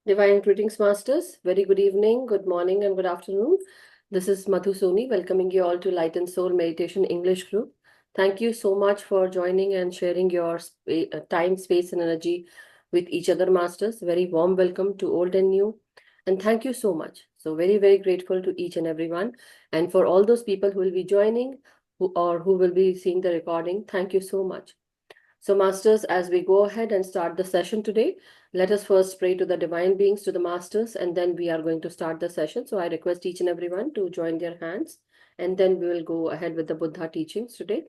Divine greetings, Masters. Very good evening, good morning, and good afternoon. This is Madhu Soni, welcoming you all to Light and Soul Meditation English group. Thank you so much for joining and sharing your time, space, and energy with each other, Masters. Very warm welcome to old and new. And thank you so much. So, very, very grateful to each and everyone. And for all those people who will be joining who will be seeing the recording, thank you so much. So, Masters, as we go ahead and start the session today, let us first pray to the divine beings, to the Masters, and then we are going to start the session. So, I request each and everyone to join their hands, and then we will go ahead with the Buddha teachings today.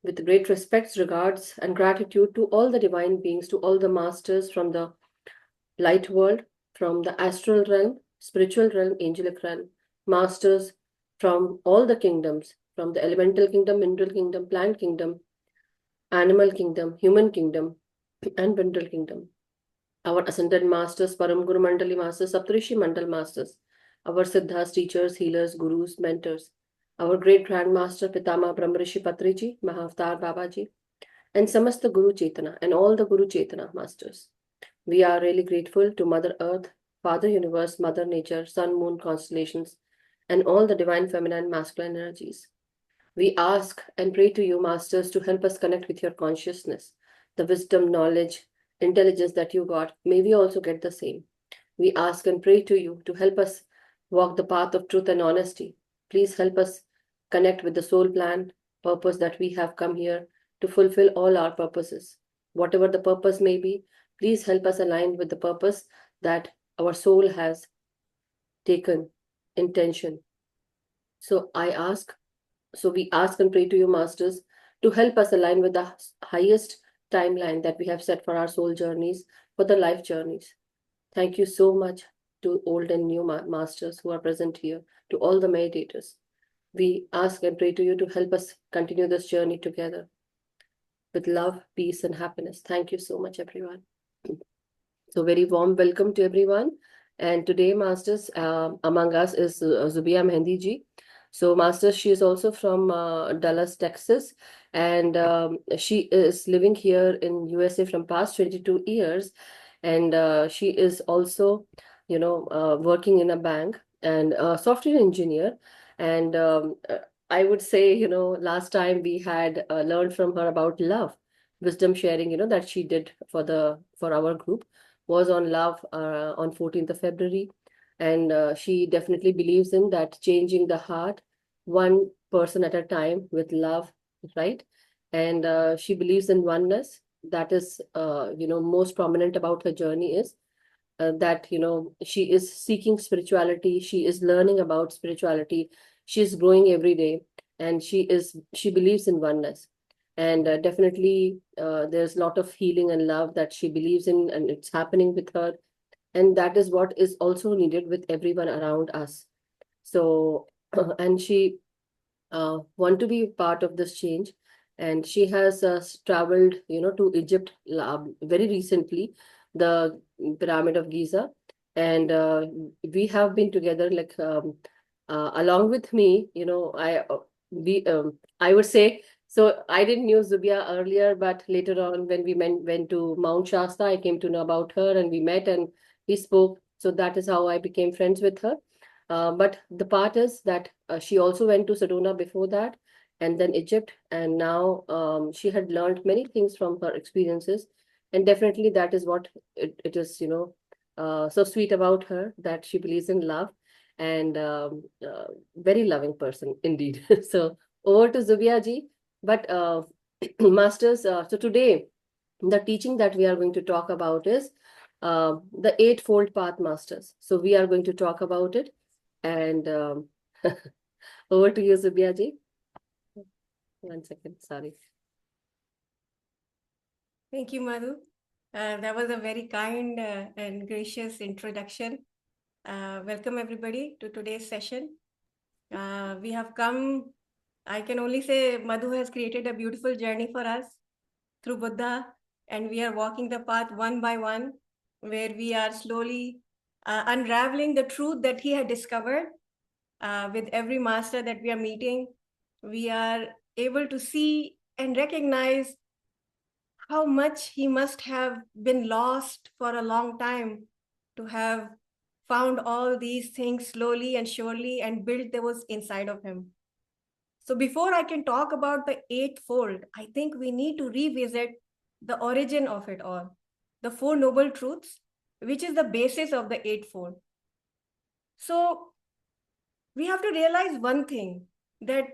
With great respects, regards, and gratitude to all the divine beings, to all the Masters from the light world, from the astral realm, spiritual realm, angelic realm, Masters from all the kingdoms, from the elemental kingdom, mineral kingdom, plant kingdom, animal kingdom, human kingdom, and mineral kingdom. Our ascended masters, Param Guru Mandali masters, Saptarishi Mandal masters, our Siddhas, teachers, healers, gurus, mentors, our great grandmaster, Pitama Brahmarishi Patriji, Mahavatar Babaji, and Samasta Guru Chetana, and all the Guru Chetana masters. We are really grateful to Mother Earth, Father Universe, Mother Nature, Sun, Moon, constellations, and all the divine feminine and masculine energies. We ask and pray to you, Masters, to help us connect with your consciousness, the wisdom, knowledge, intelligence that you got. May we also get the same. We ask and pray to you to help us walk the path of truth and honesty. Please help us connect with the soul plan, purpose that we have come here to fulfill all our purposes. Whatever the purpose may be, please help us align with the purpose that our soul has taken intention. So we ask and pray to you, Masters, to help us align with the highest timeline that we have set for our soul journeys, for the life journeys. Thank you so much to old and new Masters who are present here, to all the meditators. We ask and pray to you to help us continue this journey together with love, peace, and happiness. Thank you so much, everyone. So, very warm welcome to everyone. And today, Masters, among us is Zubia Mehdi ji. So, Masters, she is also from Dallas, Texas, and she is living here in USA from past 22 years. And she is also, working in a bank and a software engineer. And I would say, last time we had learned from her about love, wisdom sharing, that she did for our group was on love on 14th of February. And she definitely believes in that changing the heart one person at a time with love, right? And she believes in oneness. That is, most prominent about her journey is that, she is seeking spirituality. She is learning about spirituality. She is growing every day, and she believes in oneness. And definitely there's a lot of healing and love that she believes in, and it's happening with her, and that is what is also needed with everyone around us. So and she want to be part of this change, and she has traveled to Egypt very recently, the pyramid of Giza. And we have been together, like, along with me, I would say, so I didn't knew Zubia earlier, but later on when we went to Mount Shasta, I came to know about her, and we met and we spoke. So that is how I became friends with her. But the part is that she also went to Sedona before that, and then Egypt, and now she had learned many things from her experiences. And definitely that is what it is, so sweet about her, that she believes in love, and very loving person indeed. So over to Zubia ji. But Masters, so today the teaching that we are going to talk about is the Eightfold Path, Masters. So we are going to talk about it. And over to you, Zubia ji. 1 second, sorry. Thank you, Madhu. That was a very kind and gracious introduction. Welcome, everybody, to today's session. We have come, I can only say Madhu has created a beautiful journey for us through Buddha, and we are walking the path one by one, where we are slowly unraveling the truth that he had discovered. With every master that we are meeting, we are able to see and recognize how much he must have been lost for a long time to have found all these things slowly and surely and built those inside of him. So before I can talk about the eightfold, I think we need to revisit the origin of it all, the Four Noble Truths, which is the basis of the eightfold. So we have to realize one thing, that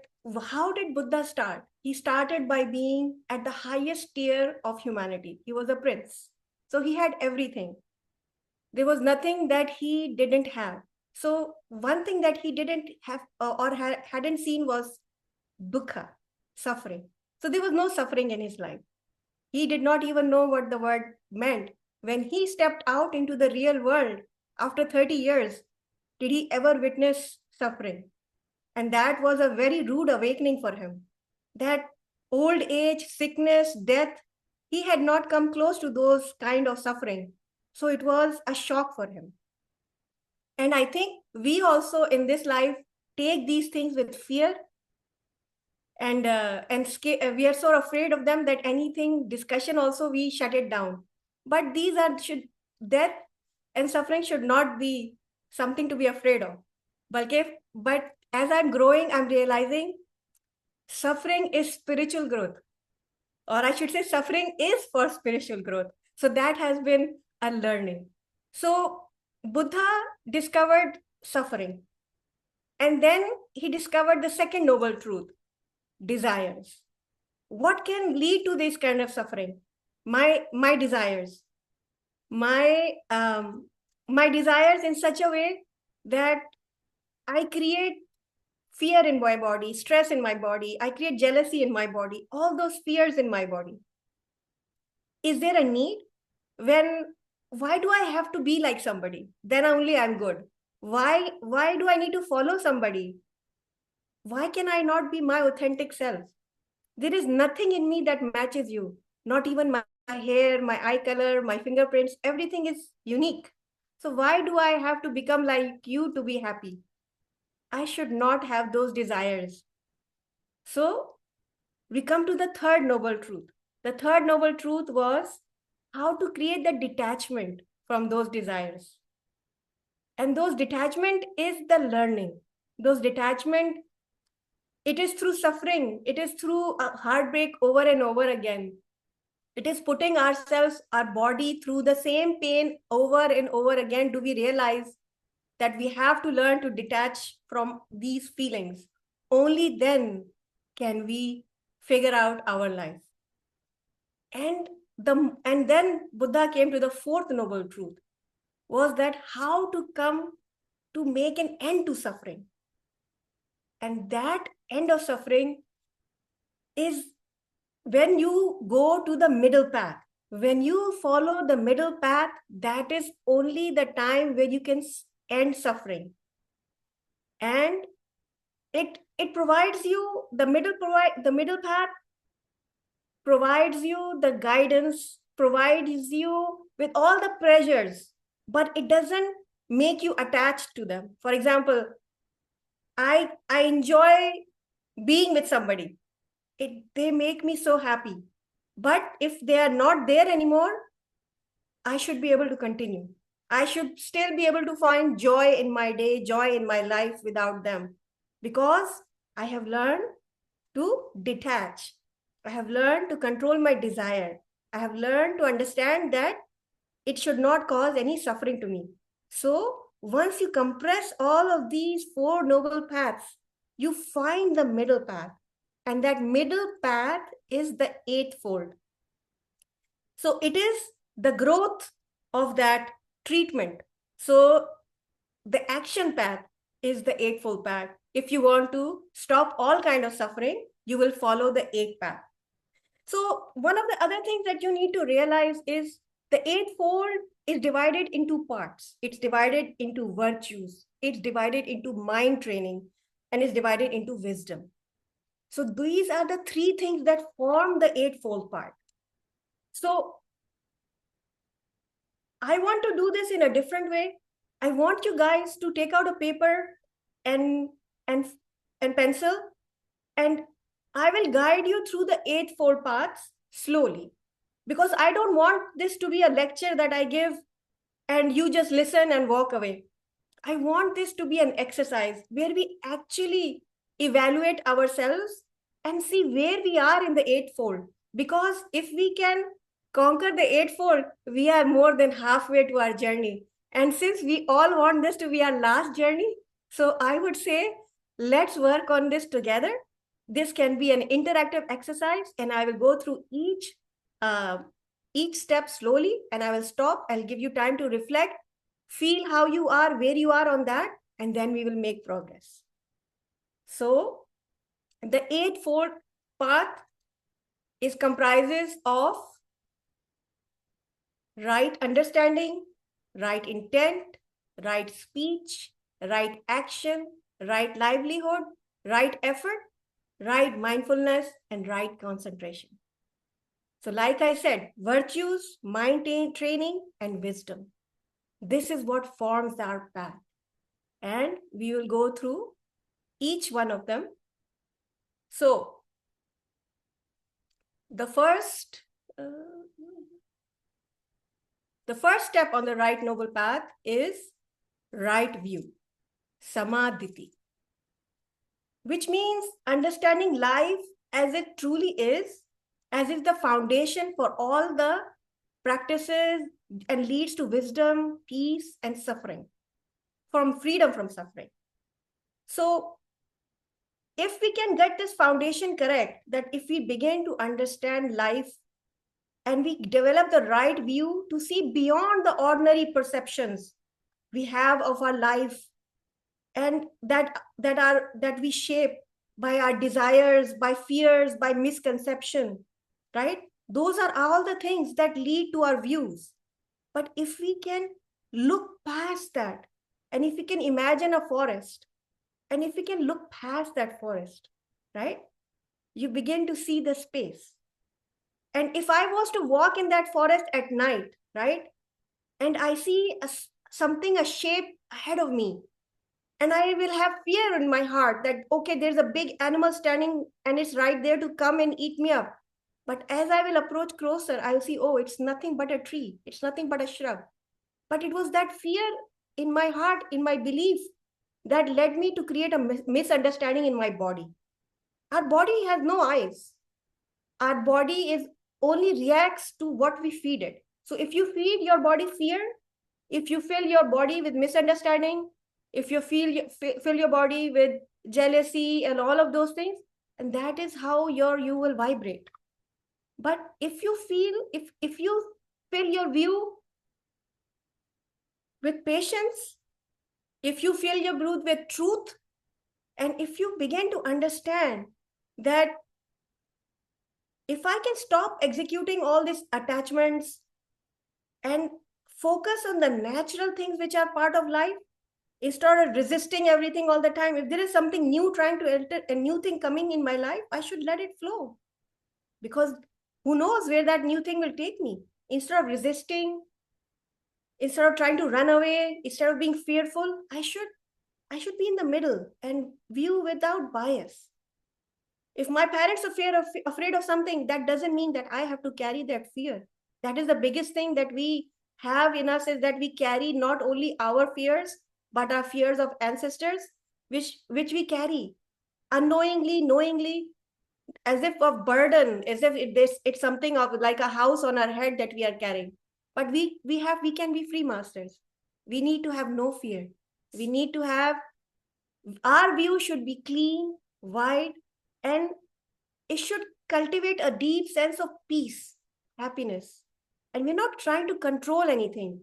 how did Buddha start? He started by being at the highest tier of humanity. He was a prince. So he had everything. There was nothing that he didn't have. So one thing that he didn't have hadn't seen was dukkha, suffering. So there was no suffering in his life. He did not even know what the word meant. When he stepped out into the real world after 30 years, did he ever witness suffering? And that was a very rude awakening for him. That old age, sickness, death, he had not come close to those kind of suffering. So it was a shock for him. And I think we also in this life take these things with fear, and we are so afraid of them that anything discussion also we shut it down. But these are death and suffering should not be something to be afraid of. But as I'm growing, I'm realizing suffering is spiritual growth, or I should say suffering is for spiritual growth. So that has been a learning. So Buddha discovered suffering, and then he discovered the second noble truth, desires. What can lead to this kind of suffering? My desires, my desires in such a way that I create fear in my body, stress in my body, I create jealousy in my body, all those fears in my body. Is there a need? Why do I have to be like somebody? Then only I'm good. Why do I need to follow somebody? Why can I not be my authentic self? There is nothing in me that matches you. Not even my hair, my eye color, my fingerprints, everything is unique. So why do I have to become like you to be happy? I should not have those desires. So we come to the third noble truth. The third noble truth was how to create the detachment from those desires. And those detachment is the learning. Those detachment, it is through suffering. It is through a heartbreak over and over again. It is putting ourselves, our body through the same pain over and over again. Do we realize that we have to learn to detach from these feelings? Only then can we figure out our life. And then Buddha came to the fourth noble truth, was that how to come to make an end to suffering. And that end of suffering is when you go to the middle path. When you follow the middle path, that is only the time where you can end suffering. And it provides you the middle path provides you the guidance, provides you with all the pleasures, but it doesn't make you attached to them. For example, I enjoy being with somebody. They make me so happy. But if they are not there anymore, I should be able to continue. I should still be able to find joy in my day, joy in my life without them, because I have learned to detach. I have learned to control my desire. I have learned to understand that it should not cause any suffering to me. So once you compress all of these four noble paths, you find the middle path. And that middle path is the eightfold. So it is the growth of that treatment. So the action path is the eightfold path. If you want to stop all kind of suffering, you will follow the eight path. So one of the other things that you need to realize is the eightfold is divided into parts. It's divided into virtues. It's divided into mind training, and it's divided into wisdom. So these are the three things that form the eightfold part. So I want to do this in a different way. I want you guys to take out a paper and pencil, and I will guide you through the eightfold paths slowly, because I don't want this to be a lecture that I give and you just listen and walk away. I want this to be an exercise where we actually evaluate ourselves and see where we are in the eightfold. Because if we can conquer the eightfold, we are more than halfway to our journey. And since we all want this to be our last journey, so I would say, let's work on this together. This can be an interactive exercise, and I will go through uh, each step slowly, and I will stop. I'll give you time to reflect, feel how you are, where you are on that, and then we will make progress. So the eightfold path is comprises of right understanding, right intent, right speech, right action, right livelihood, right effort, right mindfulness, and right concentration. So like I said, virtues, mind training, and wisdom. This is what forms our path. And we will go through each one of them. So the first, uh, the first step on the right noble path is right view, samadhi, which means understanding life as it truly is, as if the foundation for all the practices and leads to wisdom, peace, and suffering, from freedom from suffering. So if we can get this foundation correct, that if we begin to understand life and we develop the right view to see beyond the ordinary perceptions we have of our life, and that we shape by our desires, by fears, by misconception, right? Those are all the things that lead to our views. But if we can look past that, and if we can imagine a forest, and if we can look past that forest, right, you begin to see the space. And if I was to walk in that forest at night, right, and I see something, a shape ahead of me, and I will have fear in my heart that, okay, there's a big animal standing and it's right there to come and eat me up. But as I will approach closer, I'll see, oh, it's nothing but a tree. It's nothing but a shrub. But it was that fear in my heart, in my belief, that led me to create a misunderstanding in my body. Our body has no eyes. Our body is only reacts to what we feed it. So if you feed your body fear, if you fill your body with misunderstanding, if you fill your body with jealousy and all of those things, and that is how you will vibrate. But if you feel, if you fill your view with patience, if you fill your brood with truth, and if you begin to understand that if I can stop executing all these attachments and focus on the natural things which are part of life, instead of resisting everything all the time, if there is something new trying to enter, a new thing coming in my life, I should let it flow. Because who knows where that new thing will take me? Instead of resisting, instead of trying to run away, instead of being fearful, I should be in the middle and view without bias. If my parents are afraid of something, that doesn't mean that I have to carry that fear. That is the biggest thing that we have in us, is that we carry not only our fears, but our fears of ancestors, which we carry unknowingly, knowingly, as if of burden, as if it's something of like a house on our head that we are carrying. But we can be free masters. We need to have no fear. We need to have, our view should be clean, wide, and it should cultivate a deep sense of peace, happiness. And we're not trying to control anything.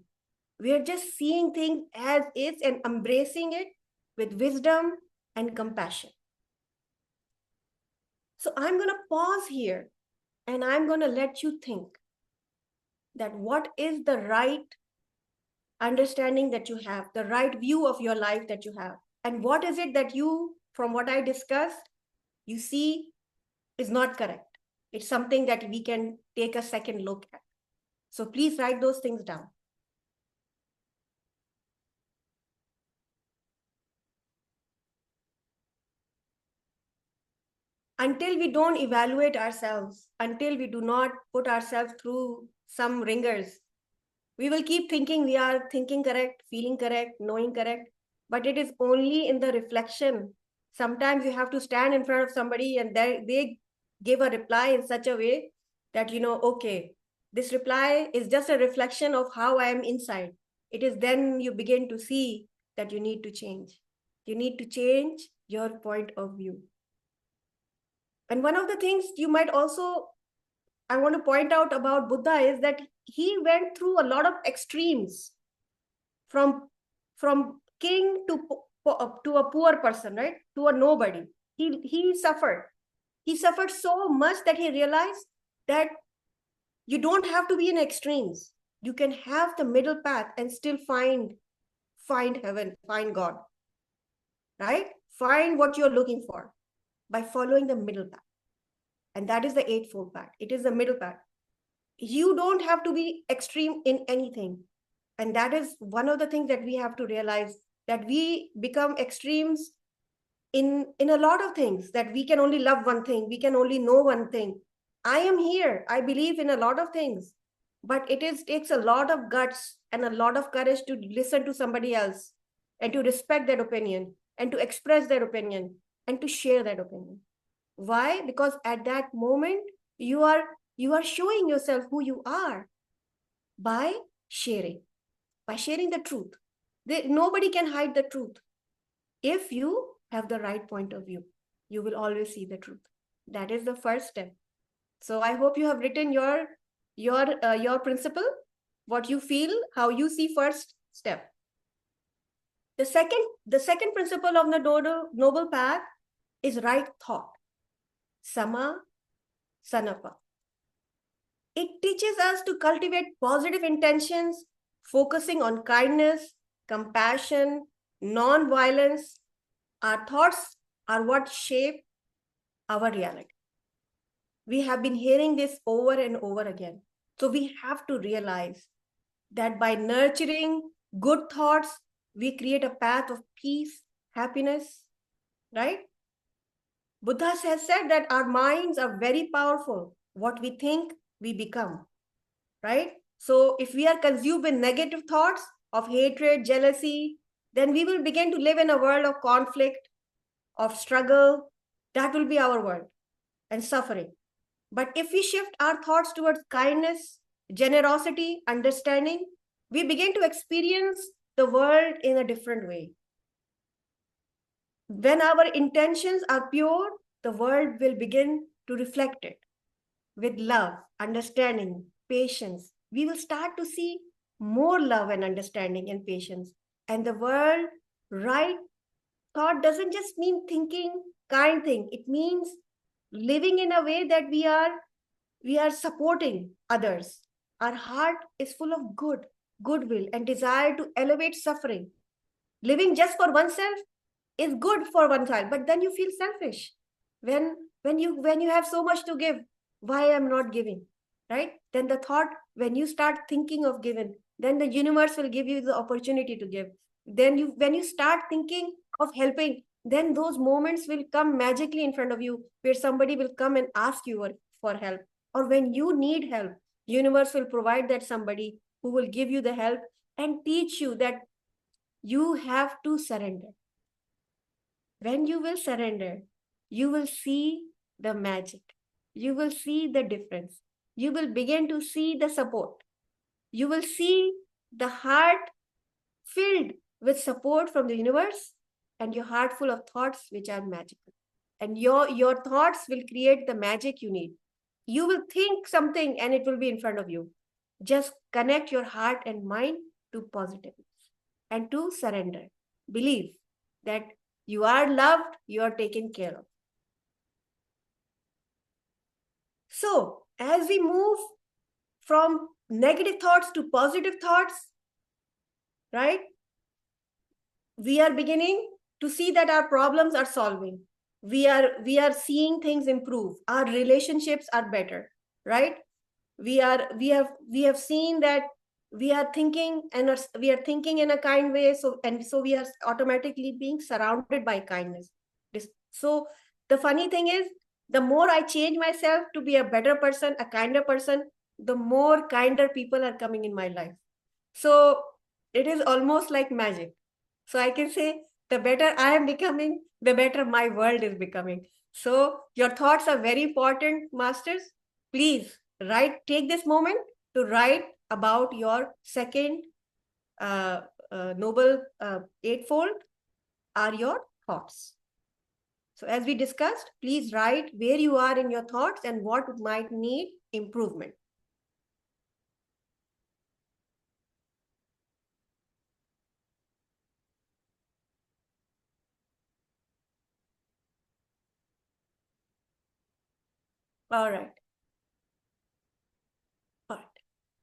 We're just seeing things as is and embracing it with wisdom and compassion. So I'm going to pause here and I'm going to let you think that what is the right understanding that you have, the right view of your life that you have, and what is it that you, from what I discussed, you see is not correct. It's something that we can take a second look at. So please write those things down. Until we don't evaluate ourselves, until we do not put ourselves through some ringers, We will keep thinking we are thinking correct, feeling correct, knowing correct, but it is only in the reflection. Sometimes you have to stand in front of somebody and they give a reply in such a way that, okay, this reply is just a reflection of how I am inside. It is then you begin to see that you need to change. You need to change your point of view. And one of the things you might also, I want to point out about Buddha is that he went through a lot of extremes from king to a poor person, right? To a nobody. He suffered. He suffered so much that he realized that you don't have to be in extremes. You can have the middle path and still find heaven, find God, right? Find what you're looking for by following the middle path. And that is the Eightfold Path. It is the middle path. You don't have to be extreme in anything. And that is one of the things that we have to realize, that we become extremes in a lot of things, that we can only love one thing, we can only know one thing. I am here, I believe in a lot of things, but takes a lot of guts and a lot of courage to listen to somebody else and to respect that opinion and to express that opinion and to share that opinion. Why? Because at that moment you are showing yourself who you are by sharing the truth. Nobody can hide the truth. If you have the right point of view, you will always see the truth. That is the first step. So I hope you have written your principle, what you feel, how you see first step. The second principle of the noble path is right thought. Sama Sanapa. It teaches us to cultivate positive intentions, focusing on kindness, compassion, non-violence. Our thoughts are what shape our reality. We have been hearing this over and over again. So we have to realize that by nurturing good thoughts, we create a path of peace, happiness, right? Buddha has said that our minds are very powerful. What we think, we become, right? So if we are consumed with negative thoughts of hatred, jealousy, then we will begin to live in a world of conflict, of struggle. That will be our world, and suffering. But if we shift our thoughts towards kindness, generosity, understanding, we begin to experience the world in a different way. When our intentions are pure, the world will begin to reflect it with love, understanding, patience. We will start to see more love and understanding and patience. And the world, right thought doesn't just mean thinking kind thing. It means living in a way that we are supporting others. Our heart is full of goodwill and desire to elevate suffering. Living just for oneself is good for oneself, but then you feel selfish when you have so much to give. Why I'm not giving, right? Then the thought, when you start thinking of giving, then the universe will give you the opportunity to give. Then when you start thinking of helping, then those moments will come magically in front of you, where somebody will come and ask you for help. Or when you need help, universe will provide that somebody who will give you the help and teach you that you have to surrender. When you will surrender, you will see the magic. You will see the difference. You will begin to see the support. You will see the heart filled with support from the universe, and your heart full of thoughts which are magical. And your thoughts will create the magic you need. You will think something and it will be in front of you. Just connect your heart and mind to positivity and to surrender. Believe that you are loved, you are taken care of. So, as we move from negative thoughts to positive thoughts, right? We are beginning to see that our problems are solving. We are seeing things improve. Our relationships are better, right? We have seen that we are thinking and we are thinking in a kind way. So we are automatically being surrounded by kindness. So the funny thing is, the more I change myself to be a better person, a kinder person, the more kinder people are coming in my life. So it is almost like magic. So I can say the better I am becoming, the better my world is becoming. So your thoughts are very important, masters. Please take this moment to write about your second noble eightfold are your thoughts. So as we discussed, please write where you are in your thoughts and what might need improvement. All right. All right.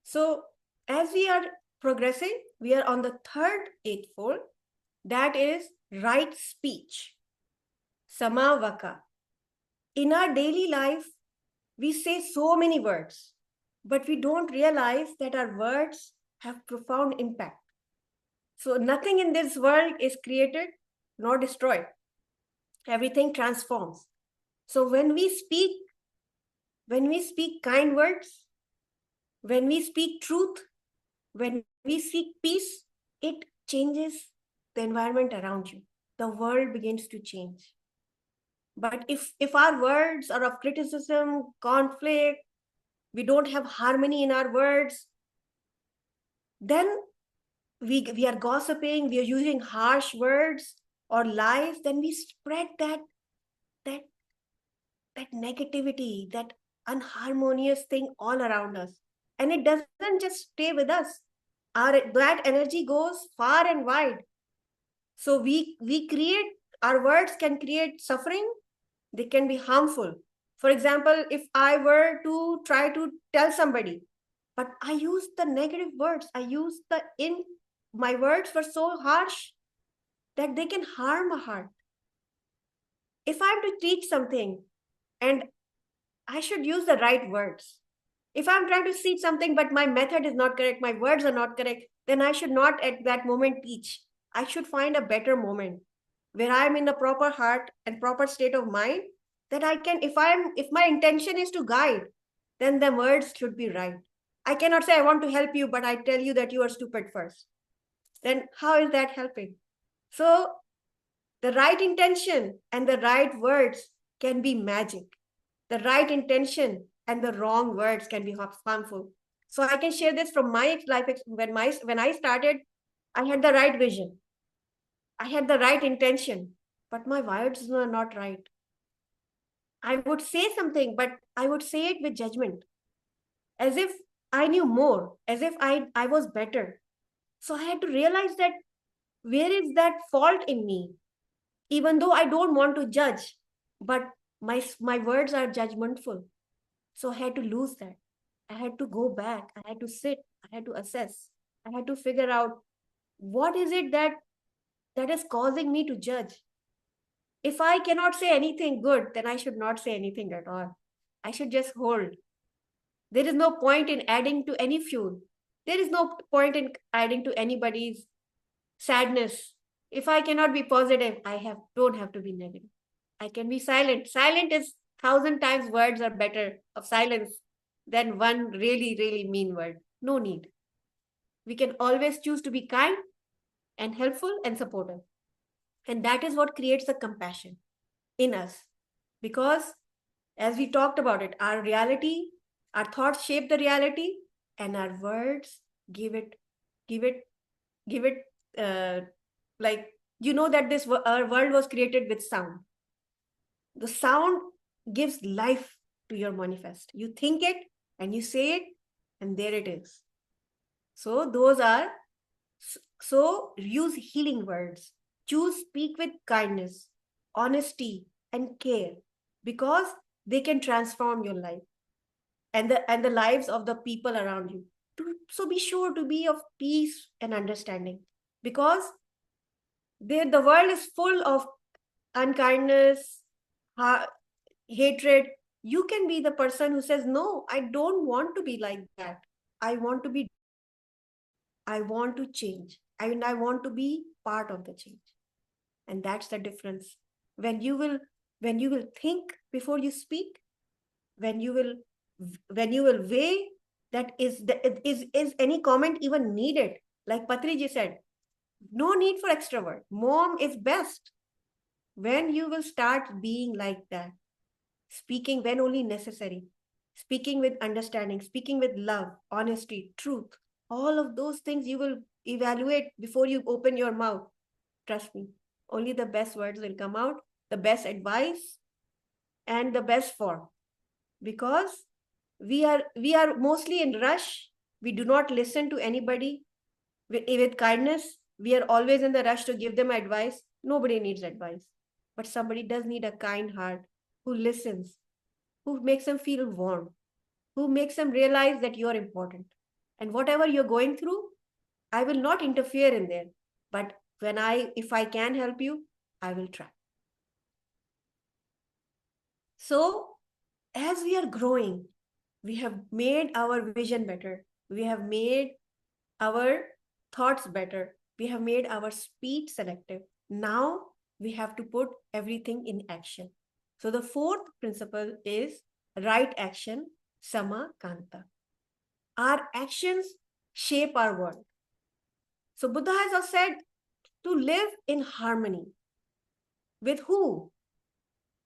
So as we are progressing, we are on the third eightfold, that is right speech, samavaka. In our daily life, we say so many words, but we don't realize that our words have profound impact. So nothing in this world is created nor destroyed. Everything transforms. So when we speak kind words, when we speak truth, when we seek peace, it changes the environment around you. The world begins to change. But if our words are of criticism, conflict, we don't have harmony in our words, then we are gossiping, we are using harsh words or lies, then we spread that that negativity, that unharmonious thing all around us. And it doesn't just stay with us. That energy goes far and wide. So we create, our words can create suffering, they can be harmful. For example, if I were to try to tell somebody, but I use the negative words, I use my words were so harsh that they can harm a heart. If I'm to teach something and I should use the right words. If I'm trying to teach something, but my method is not correct, my words are not correct, then I should not at that moment teach. I should find a better moment where I'm in a proper heart and proper state of mind that I can, if my intention is to guide, then the words should be right. I cannot say I want to help you, but I tell you that you are stupid first. Then how is that helping? So the right intention and the right words can be magic. The right intention and the wrong words can be harmful. So I can share this from my life. When I started, I had the right vision, I had the right intention, but my words were not right. I would say something, but I would say it with judgment, as if I knew more, as if I was better. So I had to realize that where is that fault in me, even though I don't want to judge, but my words are judgmentful. So I had to lose that. I had to go back. I had to sit. I had to assess. I had to figure out what is it that is causing me to judge. If I cannot say anything good, then I should not say anything at all. I should just hold. There is no point in adding to any fuel. There is no point in adding to anybody's sadness. If I cannot be positive, don't have to be negative. I can be silent. Silent is 1,000 times words are better of silence than one really, really mean word. No need. We can always choose to be kind and helpful and supportive. And that is what creates the compassion in us. Because as we talked about it, our reality, our thoughts shape the reality, and our words give it, give it, give it, like, you know that our world was created with sound. The sound gives life to your manifest. You think it and you say it, and there it is. So use healing words. Choose speak with kindness, honesty, and care, because they can transform your life and the lives of the people around you. So be sure to be of peace and understanding, because the world is full of unkindness, hatred. You can be the person who says, no, I don't want to be like that. I want to be, I want to change. I want to be part of the change. And that's the difference. When you will, when you will think before you speak, when you will, when you will weigh that is any comment even needed? Like Patriji said, no need for extra word. Mom is best. When you will start being like that, speaking when only necessary, speaking with understanding, speaking with love, honesty, truth, all of those things you will evaluate before you open your mouth. Trust me, only the best words will come out, the best advice, and the best form. Because we are mostly in rush. We do not listen to anybody with kindness. We are always in the rush to give them advice. Nobody needs advice, but somebody does need a kind heart who listens, who makes them feel warm, who makes them realize that you're important. And whatever you're going through, I will not interfere in there. But if I can help you, I will try. So as we are growing, we have made our vision better. We have made our thoughts better. We have made our speech selective. Now we have to put everything in action. So the fourth principle is right action, samakanta. Our actions shape our world. So Buddha has also said to live in harmony. With who?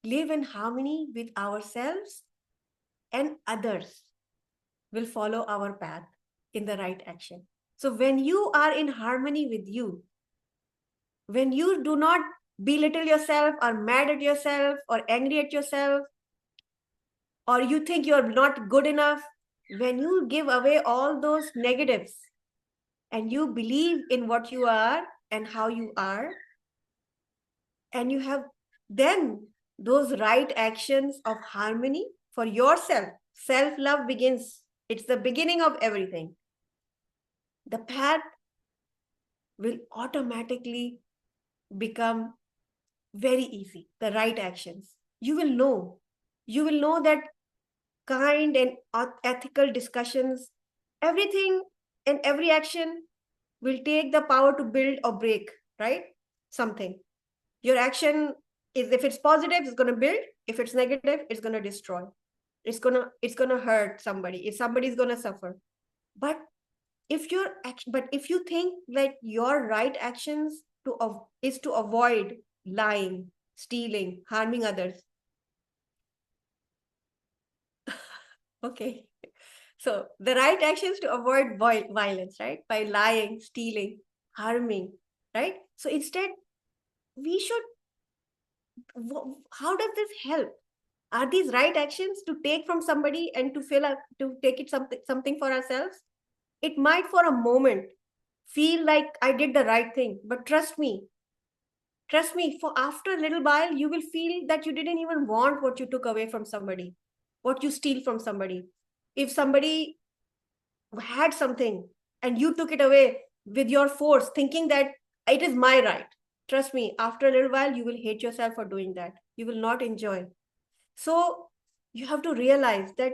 Live in harmony with ourselves, and others will follow our path in the right action. So when you are in harmony with you, when you do not belittle yourself or mad at yourself or angry at yourself, or you think you're not good enough, when you give away all those negatives and you believe in what you are and how you are, and you have then those right actions of harmony for yourself, self-love begins. It's the beginning of everything. The path will automatically become very easy, the right actions. You will know that kind and ethical discussions, everything and every action will take the power to build or break, right? Something. Your action is, if it's positive, it's going to build. If it's negative, it's going to destroy. It's going to hurt somebody. If somebody's going to suffer. But if you think that your right actions is to avoid lying, stealing, harming others. Okay. So the right actions to avoid violence, right? By lying, stealing, harming, right? So instead, we should, how does this help? Are these right actions to take from somebody and to take it something for ourselves? It might for a moment feel like I did the right thing, but trust me, for after a little while, you will feel that you didn't even want what you took away from somebody, what you steal from somebody. If somebody had something and you took it away with your force, thinking that it is my right, trust me, after a little while, you will hate yourself for doing that. You will not enjoy. So you have to realize that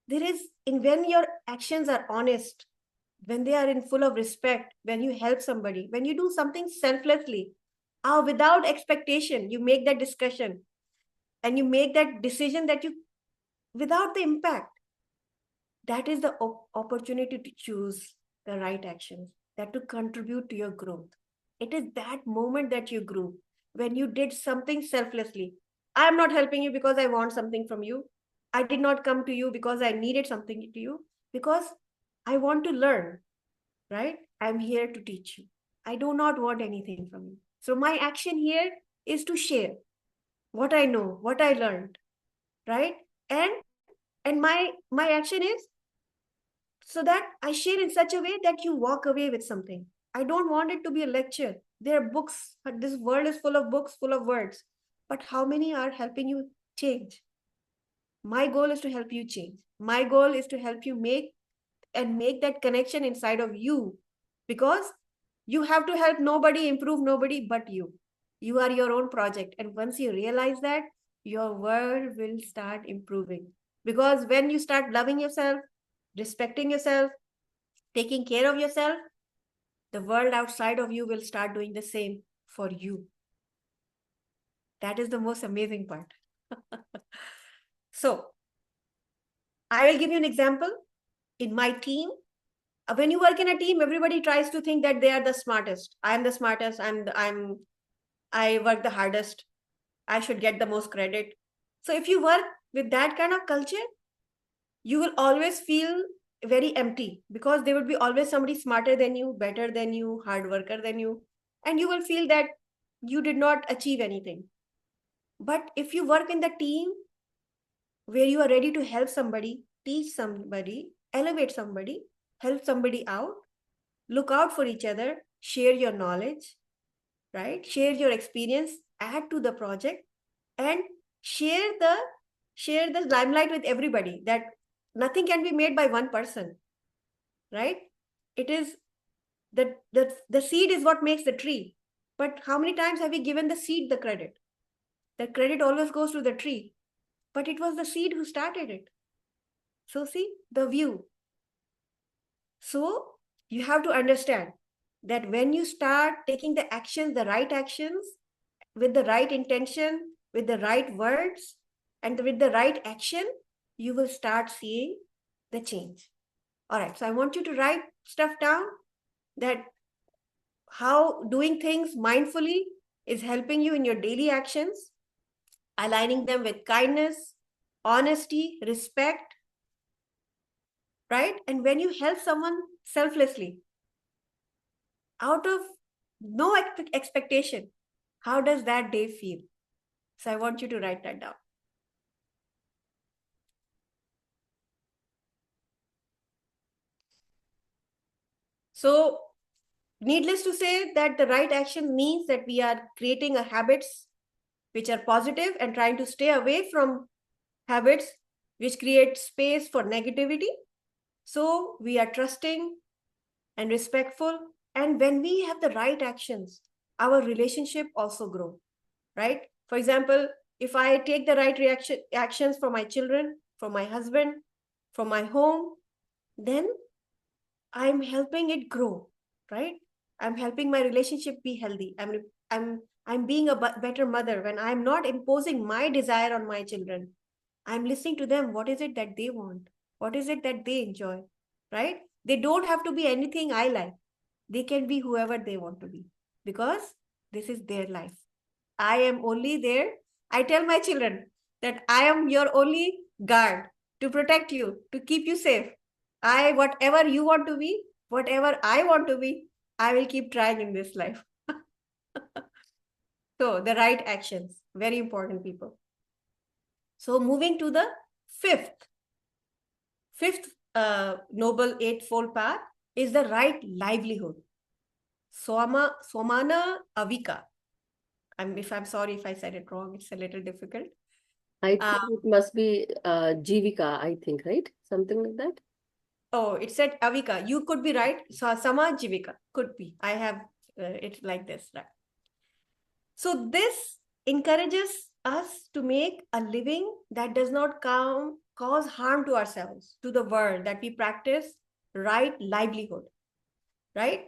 when your actions are honest, when they are in full of respect, when you help somebody, when you do something selflessly, without expectation, you make that discussion and you make that decision without the impact. That is the opportunity to choose the right actions that to contribute to your growth. It is that moment that you grew when you did something selflessly. I am not helping you because I want something from you. I did not come to you because I needed something to you, because I want to learn, right? I'm here to teach you. I do not want anything from you. So my action here is to share what I know, what I learned, right? And my action is so that I share in such a way that you walk away with something. I don't want it to be a lecture. There are books, but this world is full of books, full of words. But how many are helping you change? My goal is to help you change. My goal is to help you make that connection inside of you, because you have to help nobody, improve nobody but you. You are your own project. And once you realize that, your world will start improving. Because when you start loving yourself, respecting yourself, taking care of yourself, the world outside of you will start doing the same for you. That is the most amazing part. So, I will give you an example. in my team. When you work in a team, everybody tries to think that they are the smartest. I am the smartest. I work the hardest. I should get the most credit. So if you work with that kind of culture, you will always feel very empty, because there would be always somebody smarter than you, better than you, hard worker than you, and you will feel that you did not achieve anything. But if you work in the team where you are ready to help somebody, teach somebody, elevate somebody, help somebody out, look out for each other, share your knowledge, right? Share your experience, add to the project, and share the limelight with everybody, that nothing can be made by one person, right? It is the seed is what makes the tree. But how many times have we given the seed the credit? The credit always goes to the tree, but it was the seed who started it. So see the view. So you have to understand that when you start taking the actions, the right actions, with the right intention, with the right words, and with the right action, you will start seeing the change. All right, so I want you to write stuff down, that how doing things mindfully is helping you in your daily actions, aligning them with kindness, honesty, respect, right? And when you help someone selflessly, out of no expectation, how does that day feel? So I want you to write that down. So needless to say that the right action means that we are creating a habits which are positive and trying to stay away from habits which create space for negativity. So we are trusting and respectful. And when we have the right actions, our relationship also grow, right? For example, if I take the right actions for my children, for my husband, for my home, then I'm helping it grow, right? I'm helping my relationship be healthy. I'm being a better mother when I'm not imposing my desire on my children. I'm listening to them. What is it that they want? What is it that they enjoy? Right? They don't have to be anything I like. They can be whoever they want to be, because this is their life. I am only there. I tell my children that I am your only guard to protect you, to keep you safe. Whatever you want to be, whatever I want to be, I will keep trying in this life. So the right actions, very important, people. So moving to the fifth noble eightfold path is the right livelihood. Somana Avika. I'm sorry if I said it wrong. It's a little difficult. I Uh, think it must be Jivika, I think, right? Something like that. oh, it said Avika. You could be right. So Sama Jivika could be. I have it like this, right? So this encourages us to make a living that does not cause harm to ourselves, to the world, that we practice right livelihood, right?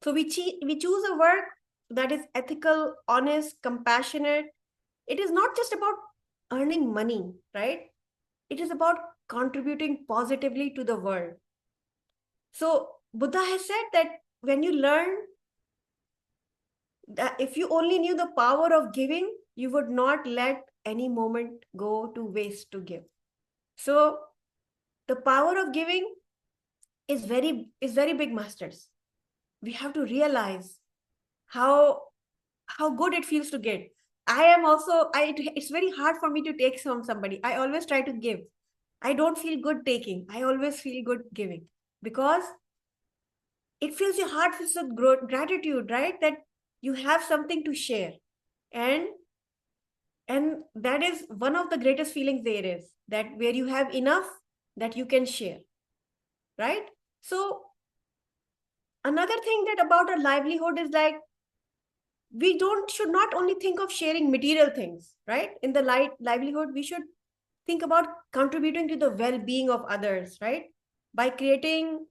So we choose a work that is ethical, honest, compassionate. It is not just about earning money, right? It is about contributing positively to the world. So Buddha has said that when you learn that if you only knew the power of giving, you would not let any moment go to waste to give. So the power of giving is very big, masters. We have to realize how good it feels to get. It's very hard for me to take from somebody. I always try to give. I don't feel good taking. I always feel good giving, because it fills your heart with gratitude, right? That you have something to share. And that is one of the greatest feelings there is, that where you have enough that you can share, right? So another thing that about our livelihood is like, we should not only think of sharing material things, right? In the livelihood, we should think about contributing to the well-being of others, right? By creating,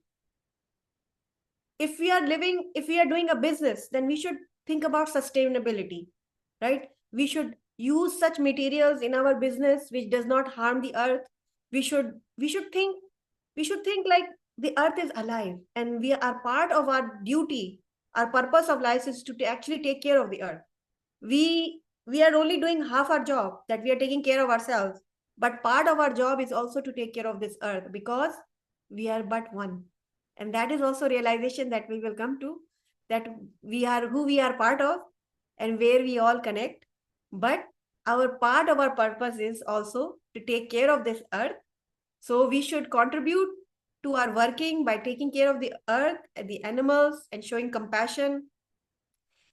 if we are doing a business, then we should think about sustainability, right? We should use such materials in our business which does not harm the earth. We should think we should think like the earth is alive and we are part of our duty. Our purpose of life is to actually take care of the earth. We are only doing half our job, that we are taking care of ourselves, but part of our job is also to take care of this earth, because we are but one. And that is also realization that we will come to, that we are who we are part of and where we all connect. But our part of our purpose is also to take care of this earth. So we should contribute to our working by taking care of the earth and the animals and showing compassion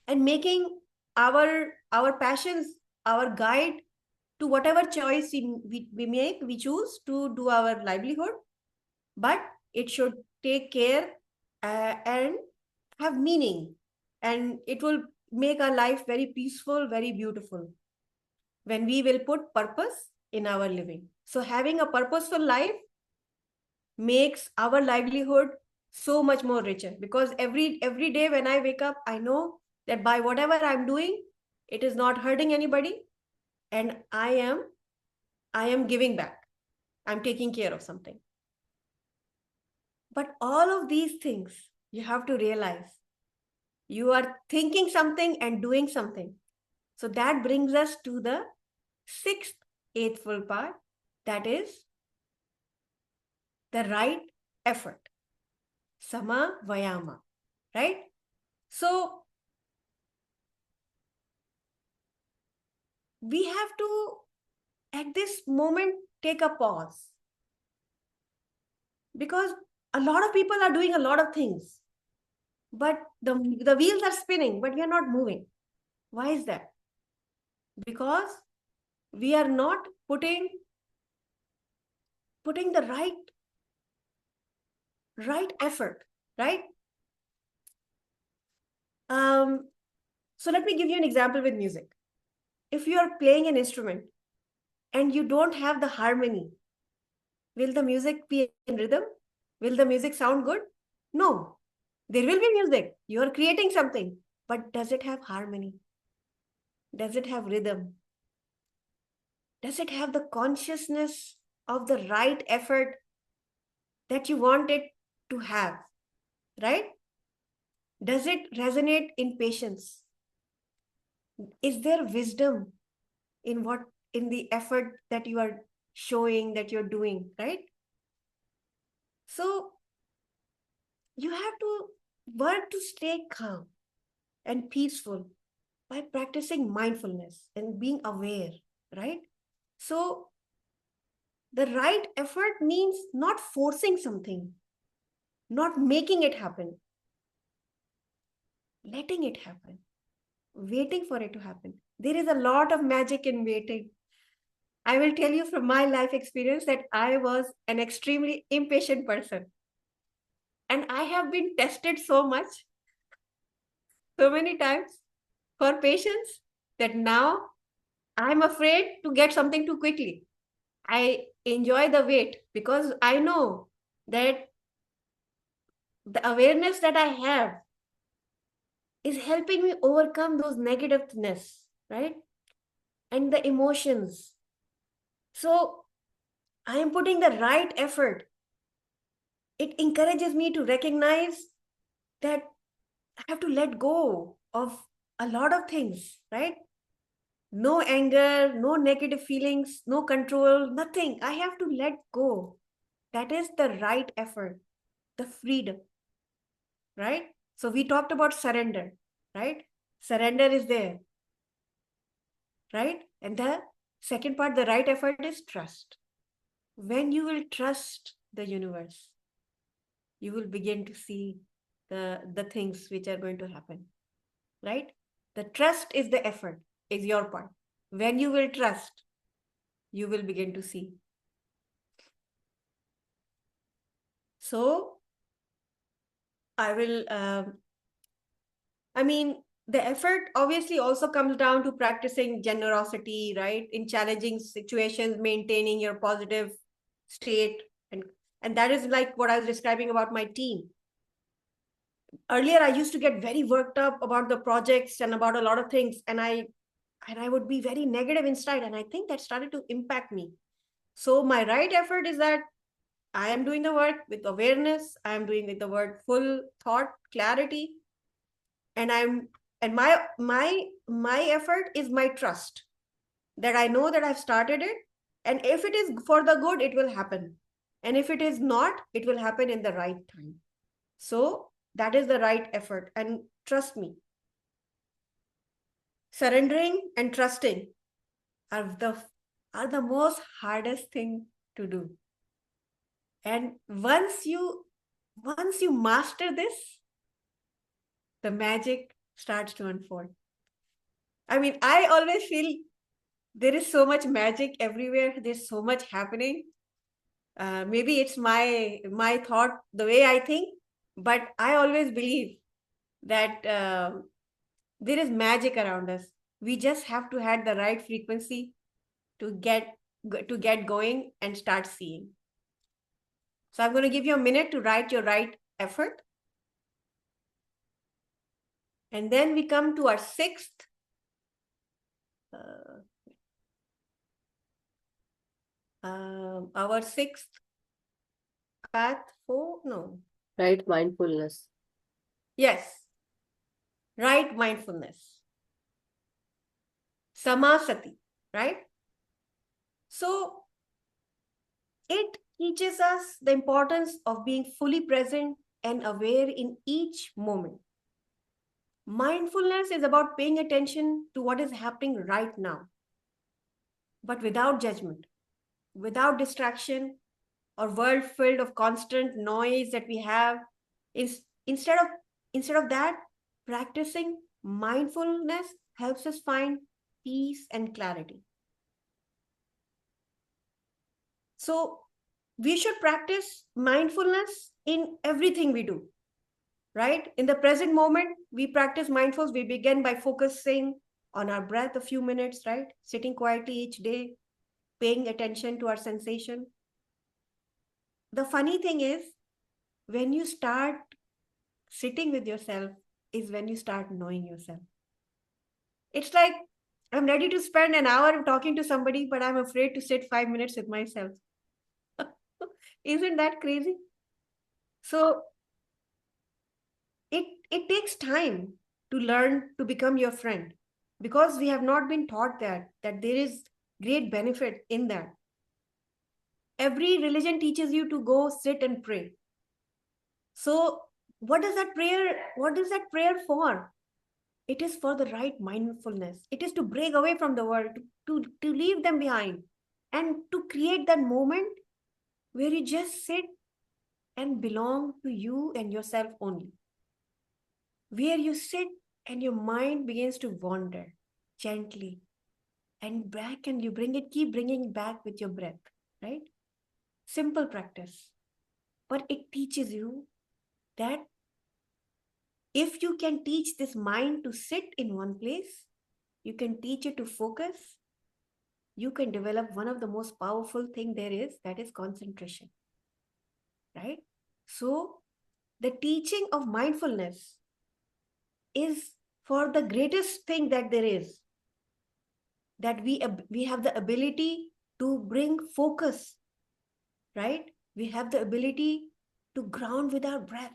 and making our passions our guide to whatever choice we make, we choose to do our livelihood. But it should take care and have meaning, and it will make our life very peaceful, very beautiful, when we will put purpose in our living. So having a purposeful life makes our livelihood so much more richer, because every day when I wake up, I know that by whatever I'm doing, it is not hurting anybody, and I am giving back. I'm taking care of something. But all of these things, you have to realize you are thinking something and doing something. So that brings us to the sixth eightful part, that is the right effort. Sama Vayama, right? So we have to, at this moment, take a pause, because a lot of people are doing a lot of things, but the wheels are spinning, but we are not moving. Why is that? Because we are not putting the right effort, right? So let me give you an example with music. If you are playing an instrument and you don't have the harmony, will the music be in rhythm? Will the music sound good? No. There will be music. You are creating something, but does it have harmony? Does it have rhythm? Does it have the consciousness of the right effort that you want it to have, right? Does it resonate in patience? Is there wisdom in the effort that you are showing, that you're doing, right? So you have to work to stay calm and peaceful by practicing mindfulness and being aware, right? So the right effort means not forcing something, not making it happen, letting it happen, waiting for it to happen. There is a lot of magic in waiting. I will tell you from my life experience that I was an extremely impatient person. And I have been tested so much, so many times for patience, that now I'm afraid to get something too quickly. I enjoy the wait because I know that the awareness that I have is helping me overcome those negativeness, right? And the emotions. So I am putting the right effort. It encourages me to recognize that I have to let go of a lot of things, right? No anger, no negative feelings, no control, nothing. I have to let go. That is the right effort, the freedom, right? So we talked about surrender, right? Surrender is there, right? And the second part, the right effort, is trust. When you will trust the universe, you will begin to see the things which are going to happen, right? The trust is the effort, is your part. When you will trust, you will begin to see. So I will, the effort obviously also comes down to practicing generosity, right? In challenging situations, maintaining your positive state. And that is like what I was describing about my team. Earlier, I used to get very worked up about the projects and about a lot of things. And I would be very negative inside. And I think that started to impact me. So my right effort is that I am doing the work with awareness. I am doing with the word full thought, clarity, and my effort is my trust that I know that I've started it, and if it is for the good, it will happen, and if it is not, it will happen in the right time. So that is the right effort, and trust me, surrendering and trusting are the most hardest thing to do. And once you master this, the magic starts to unfold. I mean, I always feel there is so much magic everywhere. There's so much happening. Maybe it's my thought, the way I think, but I always believe that there is magic around us. We just have to have the right frequency to get going and start seeing. So I'm going to give you a minute to write your right effort. And then we come to our sixth. Our sixth path for, no. Right mindfulness. Yes. Right mindfulness. Samasati, right? So it teaches us the importance of being fully present and aware in each moment. Mindfulness is about paying attention to what is happening right now, but without judgment, without distraction, or world filled of constant noise that we have. Is instead of that, practicing mindfulness helps us find peace and clarity. So we should practice mindfulness in everything we do, right? In the present moment, we practice mindfulness. We begin by focusing on our breath a few minutes, right? Sitting quietly each day, paying attention to our sensation. The funny thing is, when you start sitting with yourself, is when you start knowing yourself. It's like I'm ready to spend an hour talking to somebody, but I'm afraid to sit 5 minutes with myself. Isn't that crazy? So it takes time to learn to become your friend, because we have not been taught that there is great benefit in that. Every religion teaches you to go sit and pray. So what is that prayer for? It is for the right mindfulness. It is to break away from the world, to leave them behind, and to create that moment where you just sit and belong to you and yourself only. Where you sit and your mind begins to wander gently and back, and you keep bringing it back with your breath, right? Simple practice. But it teaches you that if you can teach this mind to sit in one place, you can teach it to focus, you can develop one of the most powerful thing there is, that is concentration, right? So the teaching of mindfulness is for the greatest thing that there is, that we have the ability to bring focus, right? We have the ability to ground with our breath.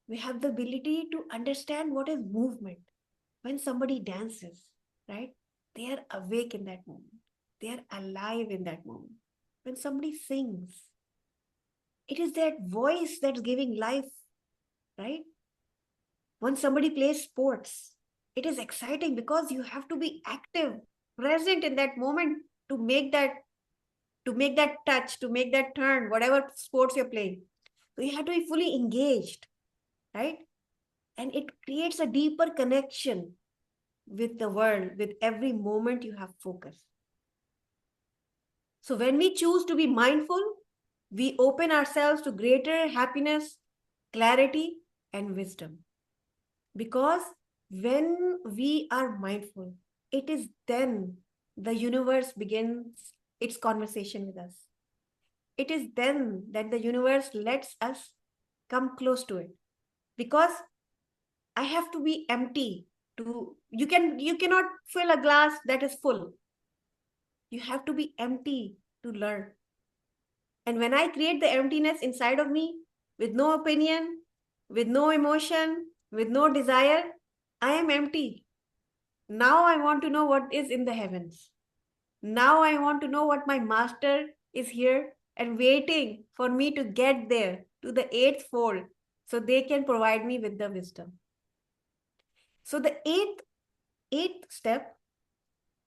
We have the ability to understand what is movement. When somebody dances, right? They are awake in that moment. They are alive in that moment. When somebody sings, it is that voice that's giving life, right? When somebody plays sports, it is exciting because you have to be active, present in that moment to make that touch, to make that turn, whatever sports you're playing. So you have to be fully engaged, right? And it creates a deeper connection with the world, with every moment you have focus. So when we choose to be mindful, we open ourselves to greater happiness, clarity, and wisdom. Because when we are mindful, it is then the universe begins its conversation with us. It is then that the universe lets us come close to it. Because I have to be empty to you cannot fill a glass that is full. You have to be empty to learn. And when I create the emptiness inside of me, with no opinion, with no emotion, with no desire, I am empty. Now I want to know what is in the heavens. Now I want to know what my master is here and waiting for me to get there to the eighth fold so they can provide me with the wisdom. So the eighth step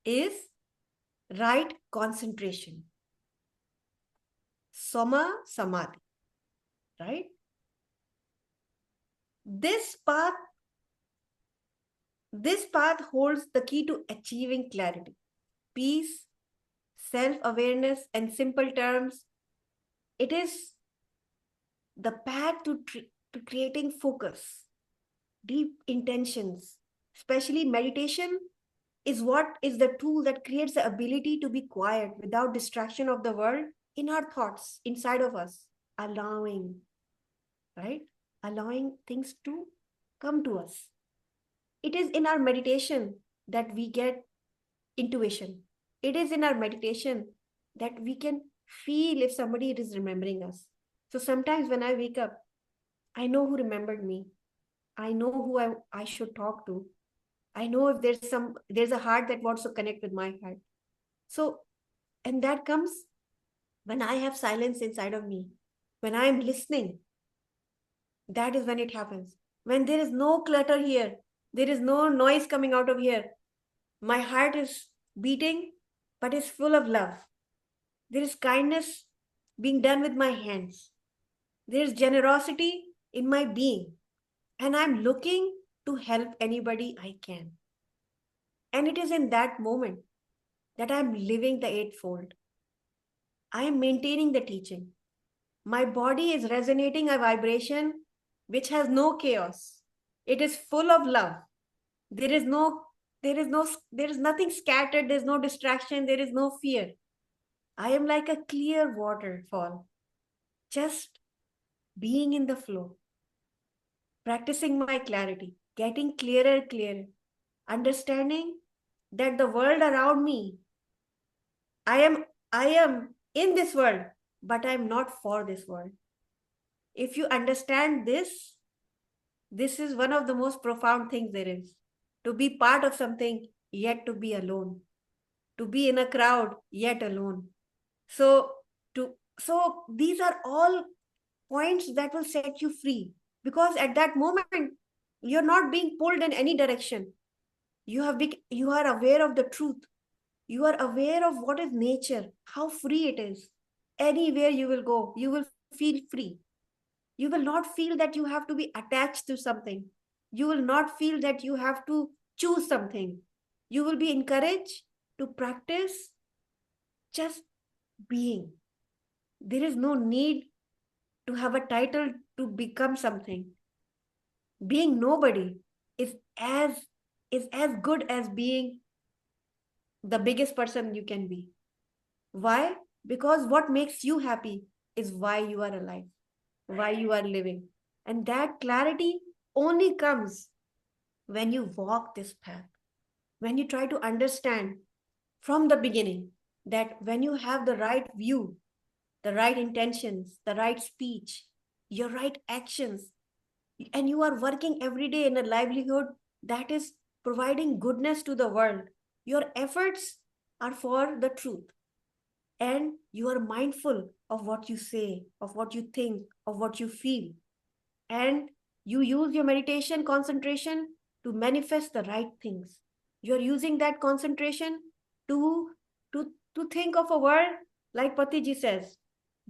is right concentration. Soma Samadhi, right? This path holds the key to achieving clarity, peace, self-awareness, and simple terms. It is the path to creating focus, deep intentions, especially meditation is what is the tool that creates the ability to be quiet without distraction of the world in our thoughts, inside of us, allowing, right? Allowing things to come to us. It is in our meditation that we get intuition. It is in our meditation that we can feel if somebody is remembering us. So sometimes when I wake up, I know who remembered me. I know who I should talk to. I know if there's a heart that wants to connect with my heart. So, and that comes when I have silence inside of me. When I am listening, that is when it happens. When there is no clutter here, there is no noise coming out of here. My heart is beating, but is full of love. There is kindness being done with my hands. There is generosity in my being. And I'm looking to help anybody I can. And it is in that moment that I'm living the eightfold. I am maintaining the teaching. My body is resonating a vibration which has no chaos. It is full of love. There is nothing scattered. There's no distraction. There is no fear. I am like a clear waterfall, just being in the flow, practicing my clarity, getting clearer, understanding that the world around me, I am in this world, but I'm not for this world. If you understand this, this is one of the most profound things there is. To be part of something, yet to be alone. To be in a crowd, yet alone. So these are all points that will set you free. Because at that moment, you're not being pulled in any direction. You are aware of the truth. You are aware of what is nature, how free it is. Anywhere you will go, you will feel free. You will not feel that you have to be attached to something. You will not feel that you have to choose something. You will be encouraged to practice just being. There is no need to have a title to become something. Being nobody is as good as being the biggest person you can be. Why? Because what makes you happy is why you are alive, why you are living. And that clarity only comes when you walk this path, when you try to understand from the beginning that when you have the right view, the right intentions, the right speech, your right actions, and you are working every day in a livelihood that is providing goodness to the world, your efforts are for the truth. And you are mindful of what you say, of what you think, of what you feel. And you use your meditation concentration to manifest the right things. You're using that concentration to, to think of a world like Patiji says,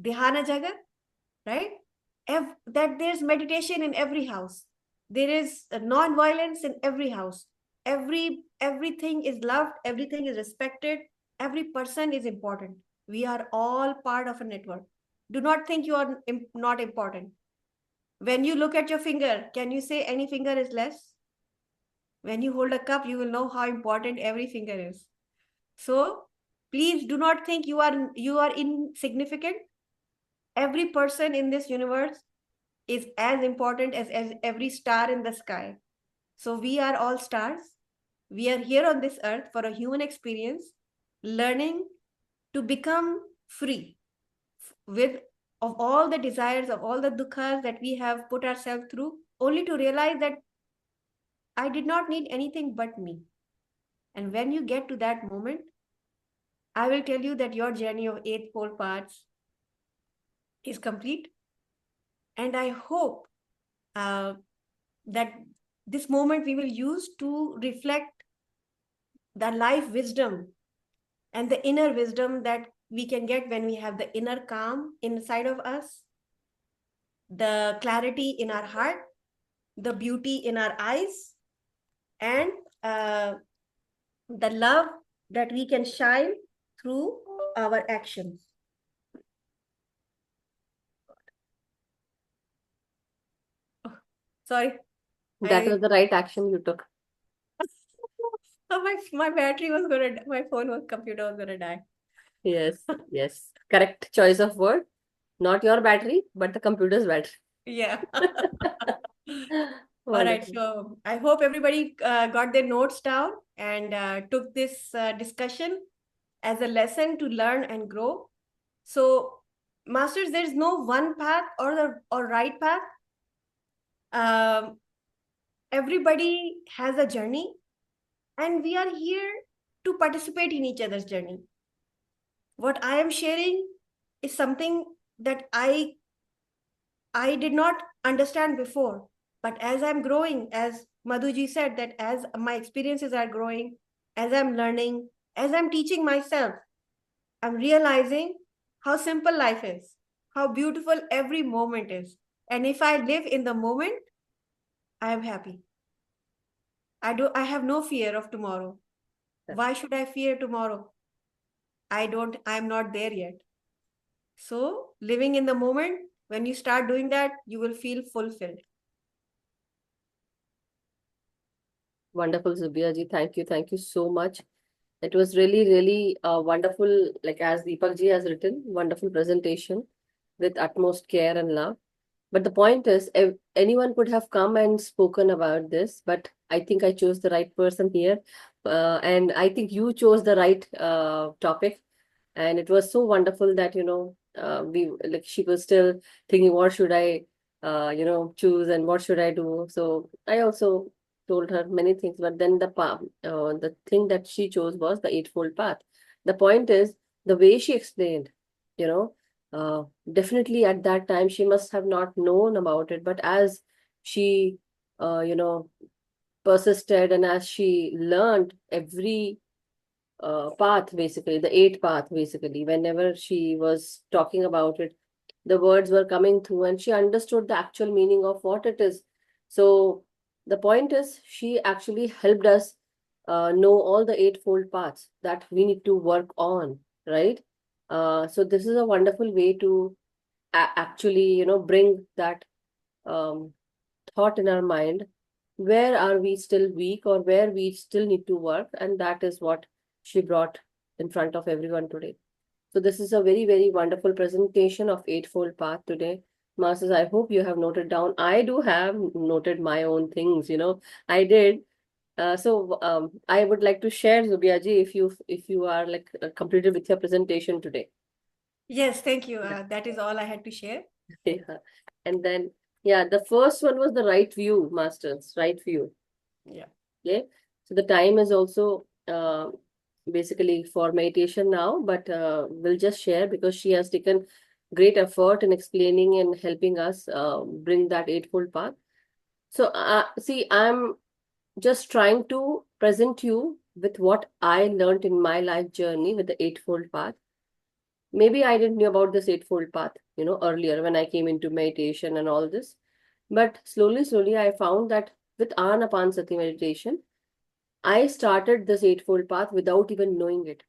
Dhyana Jagat, right? That there's meditation in every house. There is non-violence in every house. Everything is loved, everything is respected, every person is important. We are all part of a network. Do not think you are not important. When you look at your finger, can you say any finger is less? When you hold a cup, you will know how important every finger is. So please do not think you are insignificant. Every person in this universe is as important as every star in the sky. So we are all stars. We are here on this earth for a human experience, learning to become free with of all the desires, of all the dukkhas that we have put ourselves through, only to realize that I did not need anything but me. And when you get to that moment, I will tell you that your journey of eightfold paths is complete. And I hope uh, that this moment we will use to reflect the life wisdom and the inner wisdom that we can get when we have the inner calm inside of us, the clarity in our heart, the beauty in our eyes, and uh, the love that we can shine through our actions. Oh, sorry, That was the right action you took. my battery was gonna, my computer was gonna die. Yes, yes. Correct choice of word. Not your battery, but the computer's battery. Yeah. All right, Wonderful. so I hope everybody got their notes down and took this discussion as a lesson to learn and grow. So, masters, there's no one path or right path. Um, Everybody has a journey, and we are here to participate in each other's journey. What I am sharing is something that I did not understand before. But as I'm growing, as Madhuji said, that as my experiences are growing, as I'm learning, as I'm teaching myself, I'm realizing how simple life is, how beautiful every moment is. And if I live in the moment, I am happy. I have no fear of tomorrow. Why should I fear tomorrow? I'm not there yet. So living in the moment, when you start doing that, you will feel fulfilled. Wonderful, Zubia ji. Thank you. Thank you so much. It was really, really wonderful, like as Deepak ji has written, wonderful presentation with utmost care and love. But the point is, anyone could have come and spoken about this, but I think I chose the right person here. And I think you chose the right topic. And it was so wonderful that, we like she was still thinking, what should I, choose and what should I do? So I also told her many things, but then the thing that she chose was the Eightfold Path. The point is the way she explained, you know, definitely at that time she must have not known about it, but as she, persisted and as she learned every path, basically the eight path, basically whenever she was talking about it, the words were coming through and she understood the actual meaning of what it is. So the point is she actually helped us know all the eightfold paths that we need to work on, right? So this is a wonderful way to actually, bring that um, thought in our mind, where are we still weak or where we still need to work, and that is what she brought in front of everyone today. So this is a very, very wonderful presentation of Eightfold Path today. Masters, I hope you have noted down. I do have noted my own things, I did. So I would like to share, Zubia ji, if you are like completed with your presentation today. Yes, thank you. That is all I had to share. Yeah. And then, yeah, the first one was the right view, Masters, right view. Yeah. Okay. So the time is also basically for meditation now, but we'll just share because she has taken great effort in explaining and helping us bring that eightfold path. So, see, I'm just trying to present you with what I learned in my life journey with the eightfold path. Maybe I didn't know about this eightfold path, earlier when I came into meditation and all this. But slowly, slowly, I found that with Anapansati meditation, I started this eightfold path without even knowing it.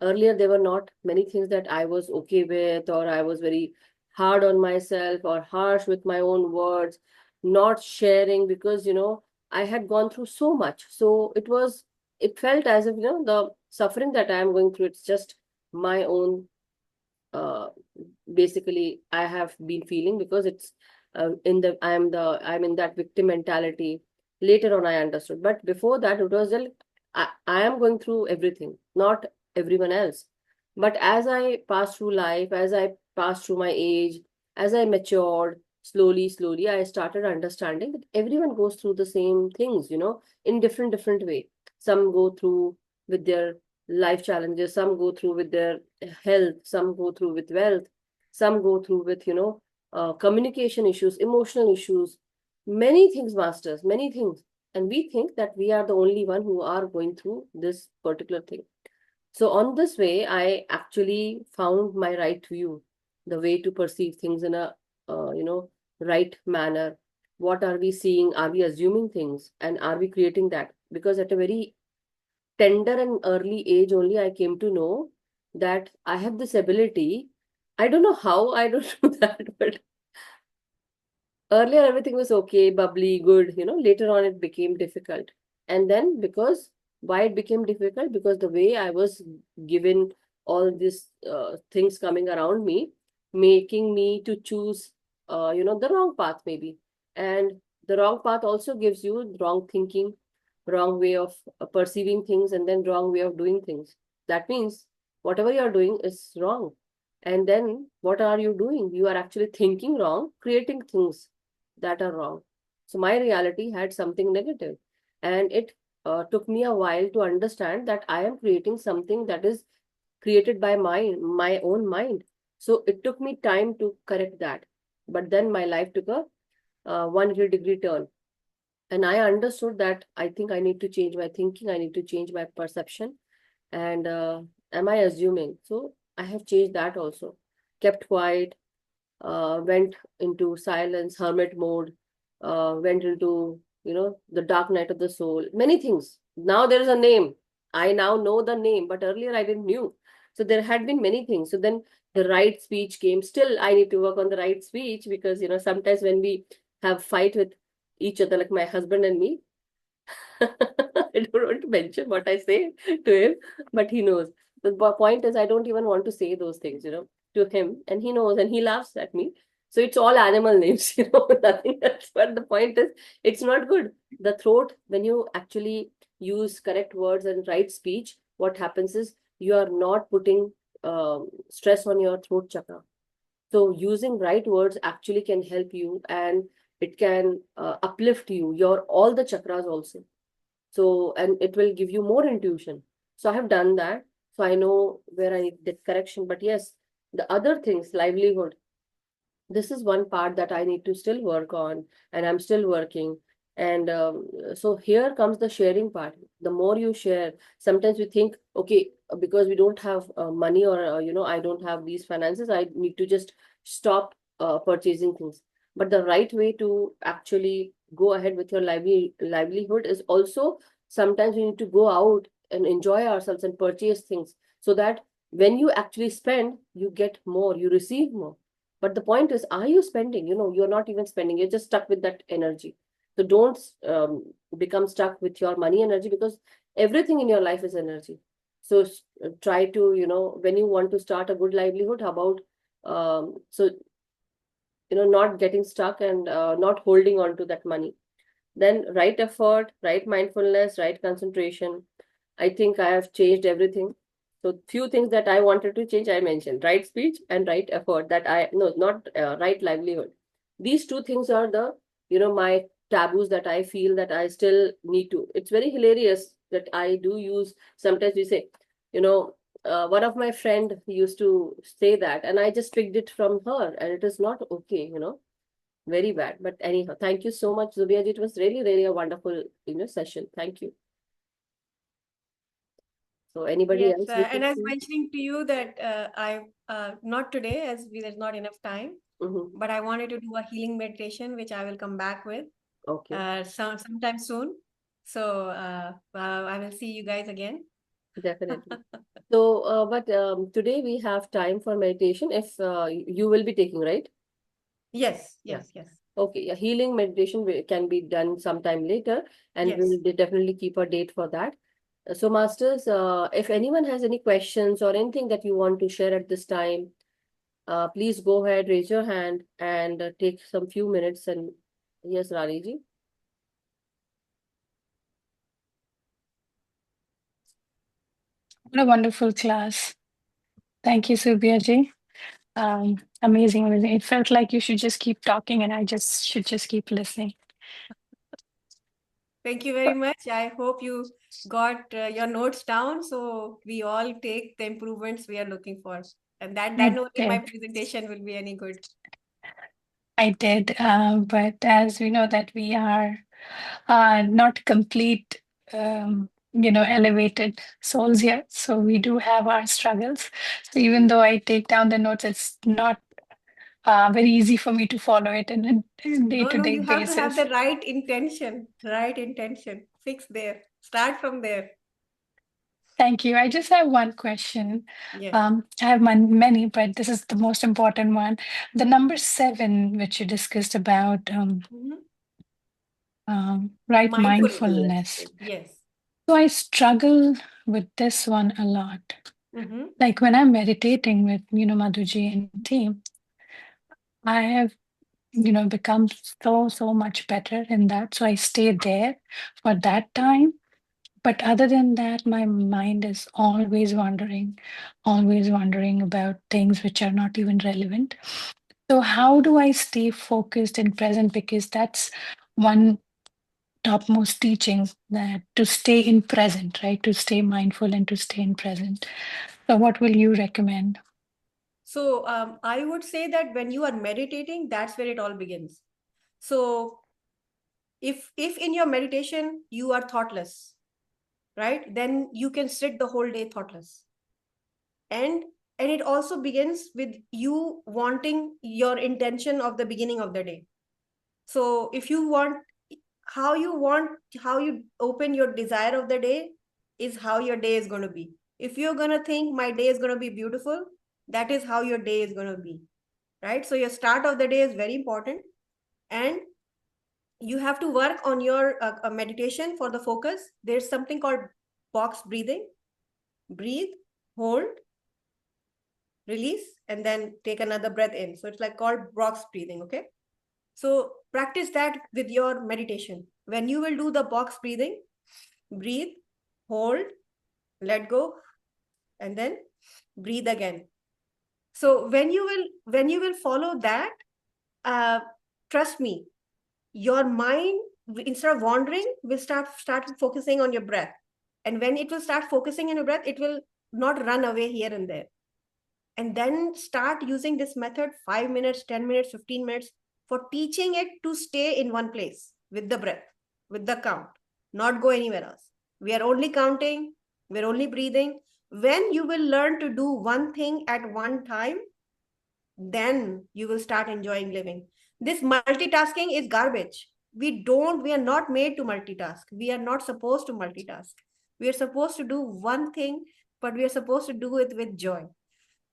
Earlier, there were not many things that I was okay with, or I was very hard on myself or harsh with my own words, not sharing because, I had gone through so much. So it felt as if, the suffering that I am going through, it's just my own uh, basically I have been feeling because it's I'm in that victim mentality. Later on, I understood, but before that, it was like I am going through everything, not everyone else. But as I pass through life, as I passed through my age, as I matured, slowly, I started understanding that everyone goes through the same things, in different way. Some go through with their life challenges, some go through with their health, some go through with wealth, some go through with, communication issues, emotional issues, many things, masters, many things. And we think that we are the only one who are going through this particular thing. So on this way, I actually found my right view, the way to perceive things in a, right manner. What are we seeing? Are we assuming things? And are we creating that? Because at a very tender and early age only, I came to know that I have this ability. I don't know how I don't do that, but earlier everything was okay, bubbly, good. Later on it became difficult. And then because why it became difficult? Because the way I was given all these things coming around me, making me to choose, the wrong path maybe. And the wrong path also gives you wrong thinking, wrong way of perceiving things, and then wrong way of doing things. That means whatever you're doing is wrong. And then what are you doing? You are actually thinking wrong, creating things that are wrong. So my reality had something negative, and it took me a while to understand that I am creating something that is created by my own mind. So it took me time to correct that. But then my life took a 180-degree turn, and I understood that I think I need to change my thinking. I need to change my perception. And am I assuming? So I have changed that also. Kept quiet, went into silence, hermit mode, went into, the dark night of the soul, many things. Now there is a name. I now know the name, but earlier I didn't knew. So there had been many things. So then the right speech came. Still, I need to work on the right speech because, sometimes when we have fight with each other, like my husband and me, I don't want to mention what I say to him, but he knows. The point is, I don't even want to say those things, to him, and he knows, and he laughs at me. So it's all animal names, nothing else. But the point is, it's not good. The throat, when you actually use correct words and right speech, what happens is you are not putting stress on your throat chakra. So using right words actually can help you, and it can uplift you, your all the chakras also. So, and it will give you more intuition. So I have done that. So I know where I did correction. But yes, the other things, livelihood, this is one part that I need to still work on, and I'm still working. And so here comes the sharing part. The more you share, sometimes we think, okay, because we don't have money, or I don't have these finances, I need to just stop purchasing things. But the right way to actually go ahead with your livelihood is also sometimes we need to go out and enjoy ourselves and purchase things, so that when you actually spend, you get more, you receive more. But the point is, are you spending? You're not even spending. You're just stuck with that energy. So don't become stuck with your money energy, because everything in your life is energy. So try to, when you want to start a good livelihood, how about, so, not getting stuck and not holding on to that money. Then right effort, right mindfulness, right concentration. I think I have changed everything. So few things that I wanted to change, I mentioned right speech and right effort. That I no not right livelihood. These two things are the my taboos that I feel that I still need to. It's very hilarious that I do use. Sometimes we say, you know, one of my friend used to say that, and I just picked it from her, and it is not okay. Very bad. But anyhow, thank you so much, Zubia ji. It was really a wonderful, session. Thank you. So anybody Yes, else and wishes I was to? mentioning to you that I not today as there's not enough time, Mm-hmm. but I wanted to do a healing meditation, which I will come back with Okay, sometime soon. So I will see you guys again. definitely. So, but today we have time for meditation. If you will be taking, right? Yes, Yeah. yes, yes, Okay. A healing meditation can be done sometime later, and yes. we'll definitely keep a date for that. So, masters, if anyone has any questions or anything that you want to share at this time, please go ahead, raise your hand, and take some few minutes. And yes, Rani ji. What a wonderful class. Thank you, Zubia ji. Amazing, amazing. It felt like you should just keep talking and I just should just keep listening. Thank you very much. I hope you got your notes down so we all take the improvements we are looking for. And then I only my did. presentation will be any good. I did. But as we know that we are not complete, elevated souls here. So we do have our struggles. So even though I take down the notes, it's not very easy for me to follow it in a No, no, day-to-day you have to have basis. the right intention, right intention. Fix there. Start from there. Thank you. I just have one question. Yes. I have many, but this is the most important one. The number 7, which you discussed about Mhm. right Mindfulness. mindfulness. Yes. So I struggle with this one a lot. Mm-hmm. Like when I'm meditating with, Madhuji and team, I have, become so much better in that. So I stay there for that time. But other than that, my mind is always wondering about things which are not even relevant. So, how do I stay focused and present? Because that's one topmost teaching, that to stay in present, right? To stay mindful and to stay in present. So, what will you recommend? So I would say that when you are meditating, that's where it all begins. So if in your meditation you are thoughtless, right, then you can sit the whole day thoughtless. And and it also begins with you wanting your intention of the beginning of the day. So if you want want how you open your desire of the day is how your day is going to be. If you're going to think my day is going to be beautiful, that is how your day is going to be, right? So your start of the day is very important, and you have to work on your meditation for the focus. There's something called box breathing. Breathe, hold, release, and then take another breath in. So it's like called box breathing. Okay. So practice that with your meditation. When you will do the box breathing, breathe, hold, let go, and then breathe again. So when you will follow that, uh, trust me, your mind, instead of wandering, will start focusing on your breath. And when it will start focusing on your breath, it will not run away here and there. And then start using this method 5 minutes, 10 minutes, 15 minutes, for teaching it to stay in one place with the breath, with the count, not go anywhere else. We are only counting, we're only breathing. When you will learn to do one thing at one time, then you will start enjoying living. This multitasking is garbage. We are not made to multitask. We are not supposed to multitask. We are supposed to do one thing, but we are supposed to do it with joy.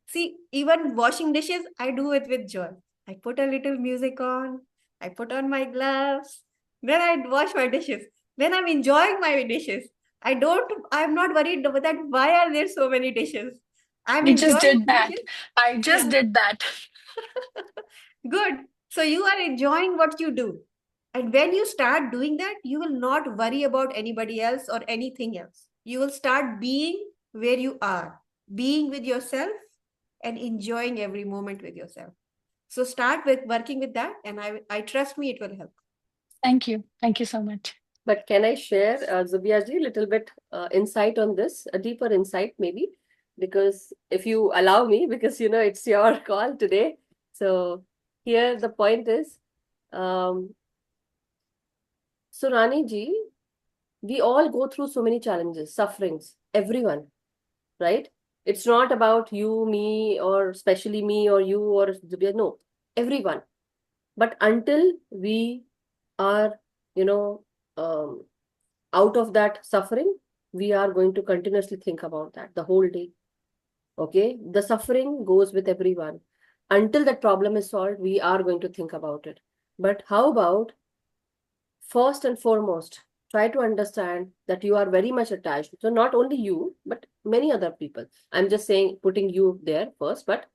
See, even washing dishes, I do it with joy. I put a little music on, I put on my gloves, then I wash my dishes. Then I'm enjoying my dishes. I'm not worried about that. Why are there so many dishes? I'm I just enjoying did my that. dishes. I Yeah. just did that. Good. So you are enjoying what you do. And when you start doing that, you will not worry about anybody else or anything else. You will start being where you are, being with yourself and enjoying every moment with yourself. So start with working with that, and I trust me, it will help. Thank you. Thank you so much. But can I share, Zubia ji, a little bit insight on this, a deeper insight maybe? Because if you allow me, because it's your call today. So here the point is, um, so Rani ji, we all go through so many challenges, sufferings, everyone, right? It's not about you, me, or especially me or you or Zubia. No, everyone. But until we are, you know, um, out of that suffering, we are going to continuously think about that the whole day. Okay. The suffering goes with everyone. Until that problem is solved, we are going to think about it. But how about first and foremost, try to understand that you are very much attached. So not only you, but many other people. I'm just saying, putting you there first, but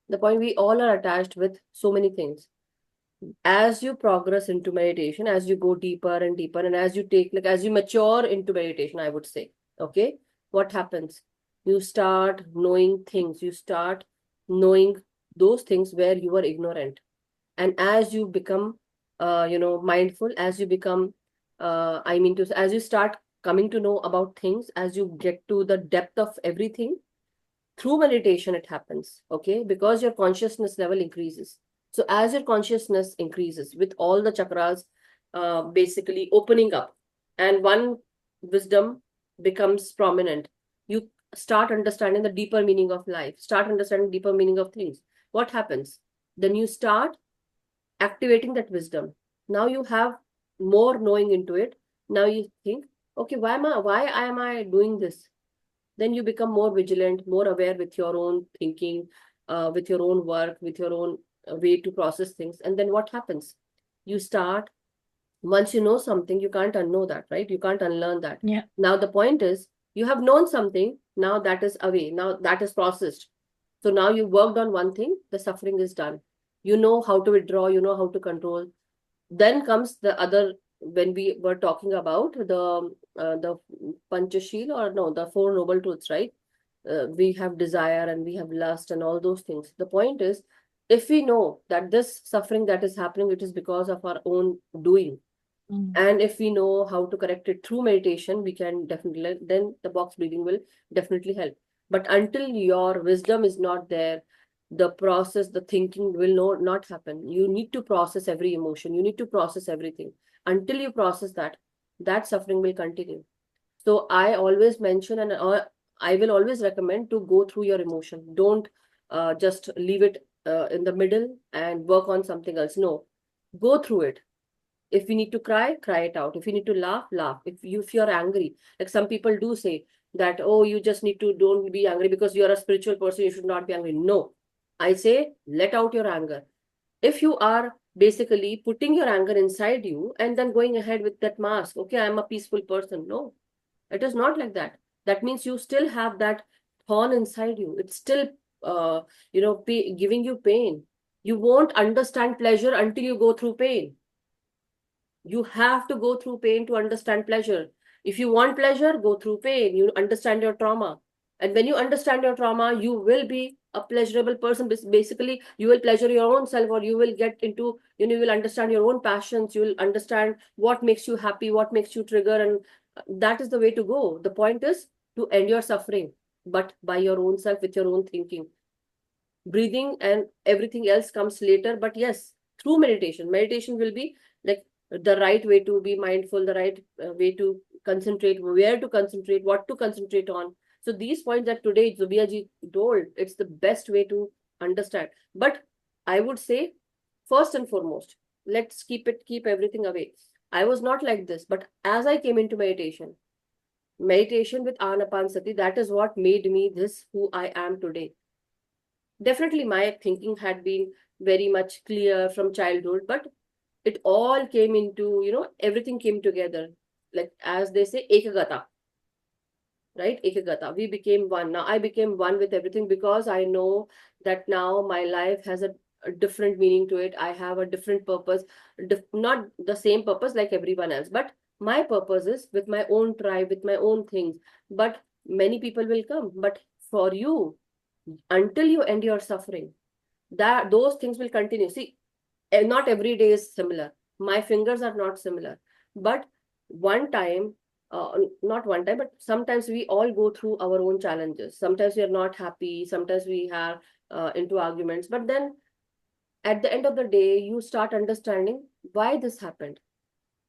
the point, we all are attached with so many things. As you progress into meditation, as you go deeper and deeper, and as you take, like, as you mature into meditation, I would say, okay, what happens? You start knowing things, you start knowing those things where you were ignorant. And as you become mindful, as you become as you start coming to know about things, as you get to the depth of everything, through meditation it happens, okay, because your consciousness level increases. So as your consciousness increases with all the chakras basically opening up, and one wisdom becomes prominent, you start understanding the deeper meaning of life, start understanding deeper meaning of things. What happens? Then you start activating that wisdom. Now you have more knowing into it. Now you think, okay, why am I doing this? Then you become more vigilant, more aware with your own thinking, with your own work, with your own way to process things. And then what happens? You start, once you know something, you can't unknow that, right? You can't unlearn that. Yeah. Now the point is, you have known something, now that is away, now that is processed. So now you worked on one thing, the suffering is done. You know how to withdraw, you know how to control. Then comes the other, when we were talking about the Panchashil, or no, the Four Noble Truths, right? We have desire and we have lust and all those things. The point is, if we know that this suffering that is happening, it is because of our own doing, and if we know how to correct it through meditation, we can definitely, then the box breathing will definitely help. But until your wisdom is not there, the process, the thinking will not happen. You need to process every emotion. You need to process everything. Until you process that, that suffering will continue. So I always mention, and I will always recommend to go through your emotion. Don't just leave it in the middle and work on something else. No, go through it. If you need to cry, cry it out. If you need to laugh, laugh. If you're angry, like some people do say that, oh, you just need to, don't be angry because you're a spiritual person, you should not be angry. No, I say let out your anger. If you are basically putting your anger inside you and then going ahead with that mask, okay, I'm a peaceful person. No, it is not like that. That means you still have that thorn inside you. It's still giving you pain. You won't understand pleasure until you go through pain. You have to go through pain to understand pleasure. If you want pleasure, go through pain. You understand your trauma. And when you understand your trauma, you will be a pleasurable person. Basically, you will pleasure your own self, or you will get into, you will understand your own passions. You will understand what makes you happy, what makes you trigger. And that is the way to go. The point is to end your suffering, but by your own self, with your own thinking. Breathing and everything else comes later. But yes, through meditation will be like the right way to be mindful, the right way to concentrate, where to concentrate, what to concentrate on. So these points that today Zubia ji told, it's the best way to understand. But I would say, first and foremost, let's keep everything away. I was not like this, but as I came into meditation with Anapansati, that is what made me this who I am today. Definitely my thinking had been very much clear from childhood, but it all came into, everything came together. Like, as they say, ekagata, right? Ekagata. We became one. Now I became one with everything because I know that now my life has a different meaning to it. I have a different purpose, not the same purpose like everyone else, but my purpose is with my own tribe, with my own things. But many people will come. But for you, until you end your suffering, that those things will continue. See, not every day is similar. My fingers are not similar, but one time, not one time, but sometimes we all go through our own challenges. Sometimes we are not happy, sometimes we are into arguments, but then at the end of the day you start understanding why this happened,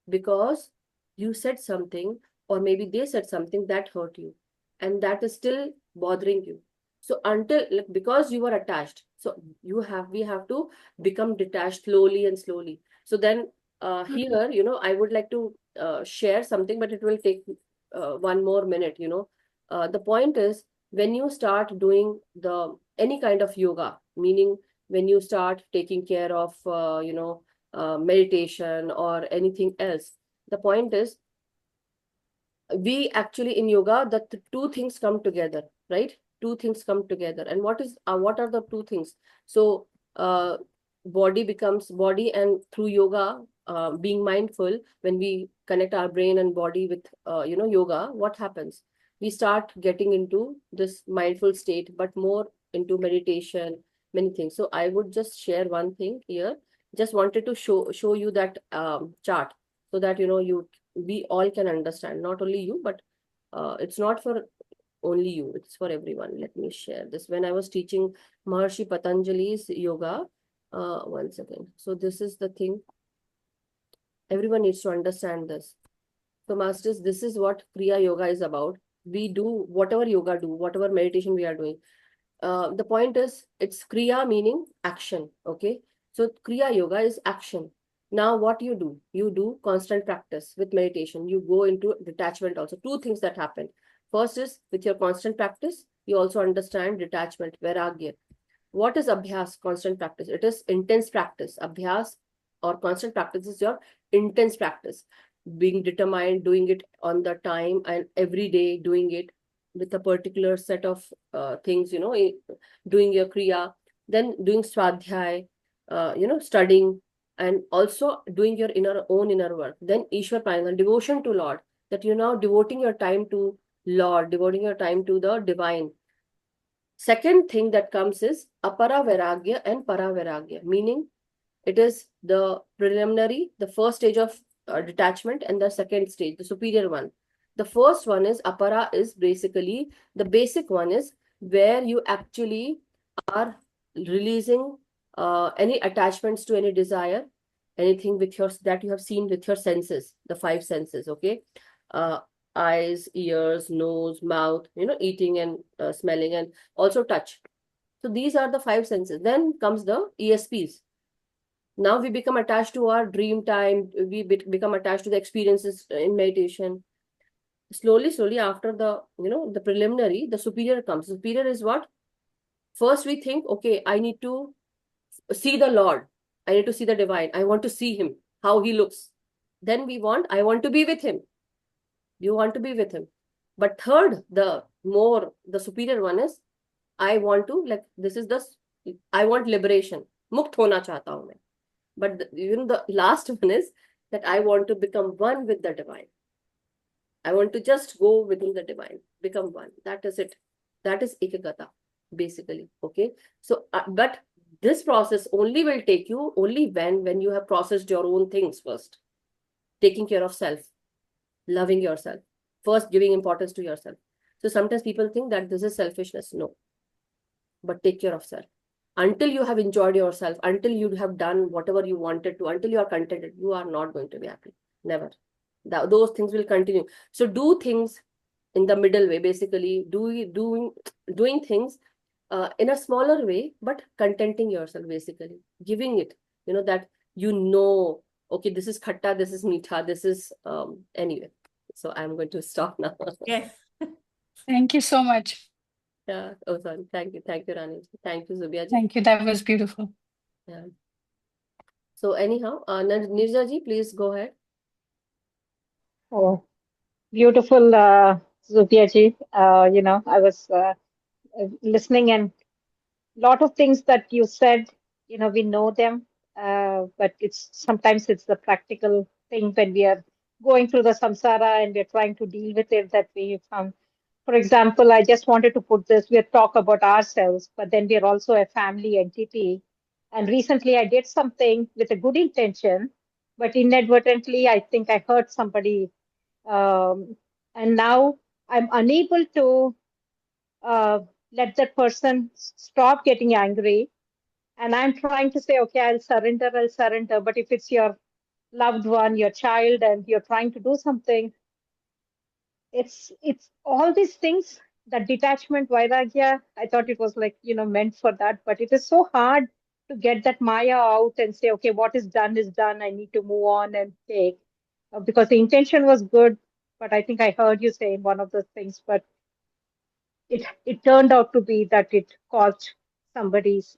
because you said something, or maybe they said something that hurt you, and that is still bothering you. So until, like, because you were attached, so we have to become detached slowly and slowly. So then here, I would like to share something, but it will take one more minute. The point is, when you start doing the any kind of yoga, meaning when you start taking care of meditation or anything else, the point is, we actually in yoga, the two things come together, right? Two things come together. And what are the two things? So body becomes body, and through yoga, being mindful, when we connect our brain and body with yoga, what happens? We start getting into this mindful state, but more into meditation, many things. So I would just share one thing here. Just wanted to show you that chart so that we all can understand. Not only you, but it's not for only you. It's for everyone. Let me share this. When I was teaching Maharshi Patanjali's yoga, one second. So this is the thing. Everyone needs to understand this. So masters, this is what Kriya Yoga is about. We do whatever yoga do, whatever meditation we are doing. The point is, it's Kriya meaning action. Okay. So Kriya Yoga is action. Now what you do? You do constant practice with meditation. You go into detachment also. Two things that happen. First is with your constant practice, you also understand detachment, vairagya. What is abhyas, constant practice? It is intense practice. Abhyas or constant practice is your intense practice. Being determined, doing it on the time and every day, doing it with a particular set of things, doing your kriya, then doing swadhyay, studying, and also doing your own inner work. Then Ishwar Pranidhana, devotion to Lord, that you're now devoting your time to Lord, devoting your time to the divine. Second thing that comes is apara vairagya and para vairagya, meaning it is the preliminary, the first stage of detachment, and the second stage, the superior one. The first one is apara, is basically the basic one, is where you actually are releasing any attachments to any desire, anything with your that you have seen with your senses, the five senses. Okay. uh, Eyes, ears, nose, mouth, eating and smelling, and also touch. So these are the five senses. Then comes the ESPs. Now we become attached to our dream time. We become attached to the experiences in meditation. Slowly, after the preliminary, the superior comes. Superior is what? First we think, okay, I need to see the Lord. I need to see the divine. I want to see him, how he looks. Then I want to be with him. You want to be with him. But third, the superior one is, I want to, I want liberation. Mukt hona chahta hu main. But even the last one is that I want to become one with the divine. I want to just go within the divine, become one. That is it. That is ekagata, basically. Okay. So, but this process only will take you only when you have processed your own things first, taking care of self, loving yourself, first giving importance to yourself. So sometimes people think that this is selfishness. No, but take care of self. Until you have enjoyed yourself, until you have done whatever you wanted to, until you are contented, you are not going to be happy. Never. Those things will continue. So do things in the middle way, basically doing things in a smaller way, but contenting yourself, basically giving it, that okay, this is khatta, this is meetha, this is anyway. So I'm going to stop now. Yes. Thank you so much. Yeah. Oh, sorry. Thank you, Rani. Thank you, Zubia ji. Thank you. That was beautiful. Yeah. So anyhow, Nirja ji, please go ahead. Oh, beautiful, Zubia ji. I was listening, and lot of things that you said, we know them, but sometimes it's the practical thing when we are going through the samsara and we're trying to deal with it that we found. For example, I just wanted to put this, we talk about ourselves, but then we're also a family entity. And recently I did something with a good intention, but inadvertently, I think I hurt somebody. And now I'm unable to uh, let that person stop getting angry. And I'm trying to say, okay, I'll surrender. But if it's your loved one, your child, and you're trying to do something, it's all these things, that detachment, vairagya, I thought it was meant for that, but it is so hard to get that maya out and say, okay, what is done is done. I need to move on and take, because the intention was good, but I think I heard you say one of those things, but it turned out to be that it caused somebody's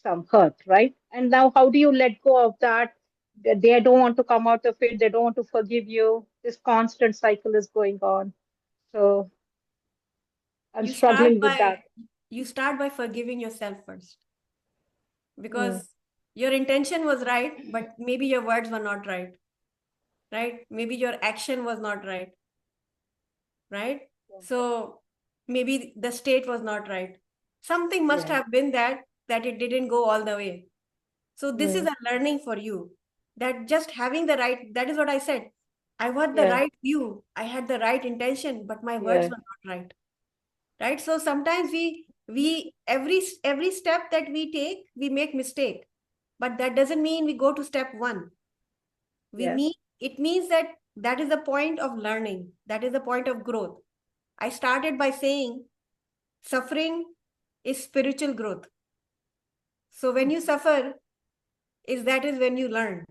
some hurt, right? And now how do you let go of that? They don't want to come out of it. They don't want to forgive you. This constant cycle is going on. So I'm You start struggling with by that. you start by forgiving yourself first, Mm. because your intention was right, but maybe your words were not right. Right? Maybe your action was not right. Right? Yeah. So maybe the state was not right. Something must Yeah. have been that it didn't go all the way. So this is Mm. a learning for you, that just having the right, that is what I said. I had the Yeah. right view, I had the right intention, but my words Yeah. were not right. Right? So sometimes we every step that we take, we make mistake. But that doesn't mean we go to step one. Yeah. It means that that is the point of learning. That is the point of growth. I started by saying suffering is spiritual growth. So when you suffer, that is when you learn.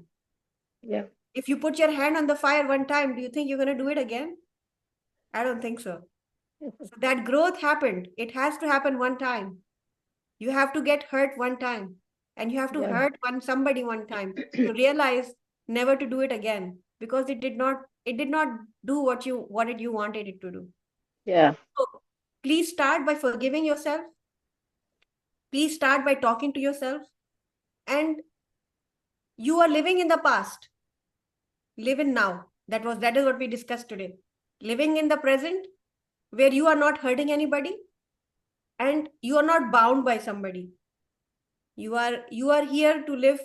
Yeah. If you put your hand on the fire one time, do you think you're going to do it again? I don't think so. So that growth happened. It has to happen one time. You have to get hurt one time, and you have to Yeah. hurt somebody one time to realize never to do it again, because it did not do what you wanted it to do. Yeah. So please start by forgiving yourself. Please start by talking to yourself. And you are living in the past. Live in now. That is what we discussed today. Living in the present, where you are not hurting anybody and you are not bound by somebody. You are here to live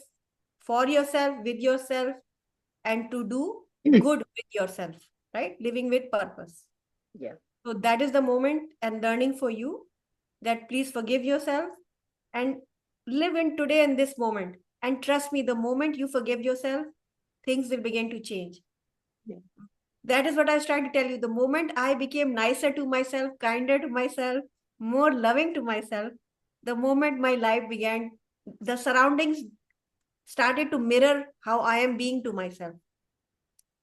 for yourself, with yourself, and to do good with yourself, right? Living with purpose. Yeah. So that is the moment and learning for you, that please forgive yourself and live in today in this moment. And trust me, the moment you forgive yourself, things will begin to change. Yeah. That is what I was trying to tell you. The moment I became nicer to myself, kinder to myself, more loving to myself, the moment my life began, the surroundings started to mirror how I am being to myself.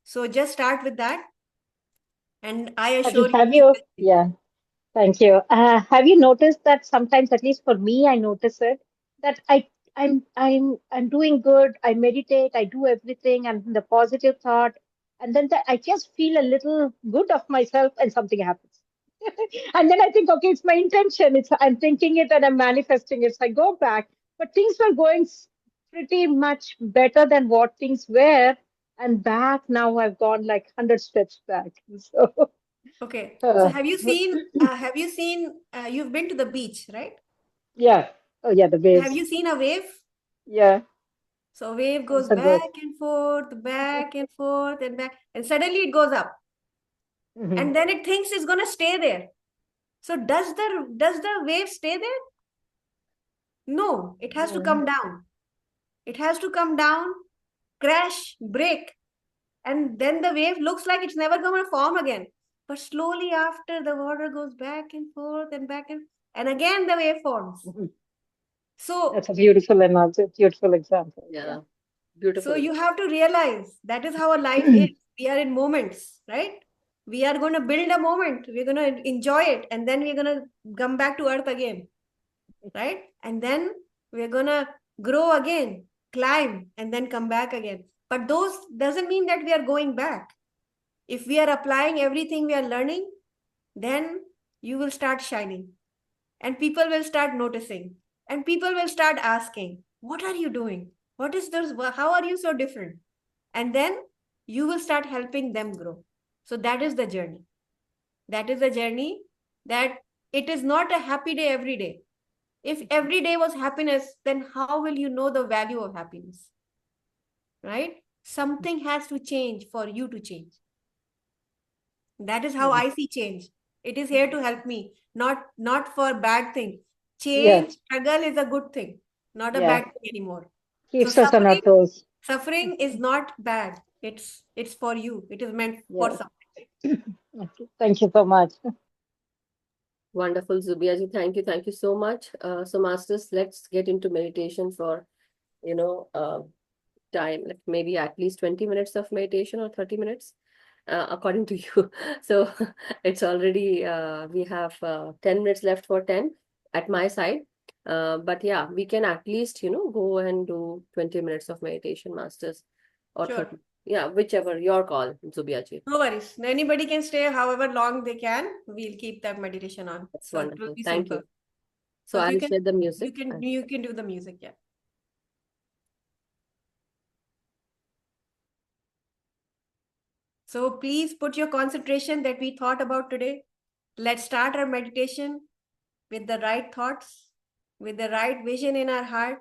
So just start with that. And I assure Have you, you, yeah, thank you. Have you noticed that sometimes, at least for me, I notice it that I'm doing good. I meditate. I do everything. I'm in the positive thought, and then I just feel a little good of myself, and something happens. And then I think, okay, it's my intention. It's I'm thinking it and I'm manifesting it. So I go back, but things were going pretty much better than what things were, and back now I've gone like 100 steps back. So. okay. So Uh, you've been to the beach, right? yeah. Oh, yeah, the Have waves. you seen a wave? Yeah. So wave goes Comes and goes. back and forth, and back, and suddenly it goes up. Hmm. And then it thinks it's going to stay there. So does the wave stay there? No, it has to No. come down. It has to come down, crash, break, and then the wave looks like it's never going to form again. But slowly after, the water goes back and forth and back, and again the wave forms. Mhm. So That's a beautiful analogy, beautiful example. Yeah. Yeah, beautiful. you have to realize that is how a life is. We are in moments, right? We are going to build a moment. We're going to enjoy it, and then we're going to come back to earth again, right? And then we're going to grow again, climb, and then come back again. But those doesn't mean that we are going back. If we are applying everything we are learning, then you will start shining, and people will start noticing, and people will start asking, what are you doing? What is this? How are you so different? And then you will start helping them grow. So that is the journey. That is the journey, that it is not a happy day every day. If every day was happiness, then how will you know the value of happiness? Right? Something has to change for you to change. That is how Yeah. I see change. It is here to help me, not for bad thing. Yeah. Change, struggle is a good thing, not a Yeah. bad thing anymore. So Keeps us on our toes. suffering is not bad. It's for you. It is meant for Yeah. something. Okay. Thank you so much. Wonderful, Zubia ji. Thank you so much. So, masters, let's get into meditation for, you know, time, like maybe at least 20 minutes of meditation or 30 minutes, according to you. So, it's already, we have 10 minutes left for 10 at my side. But yeah, we can at least, go and do 20 minutes of meditation, masters, or Sure. 30. Yeah, whichever, your call, Zubia ji. No worries. Anybody can stay however long they can. We'll keep that meditation on. That's So it will wonderful. be Thank simple. you. So, So I'll share the music. you can do the music, yeah. So please put your concentration that we thought about today. Let's start our meditation. with the right thoughts, with the right vision in our heart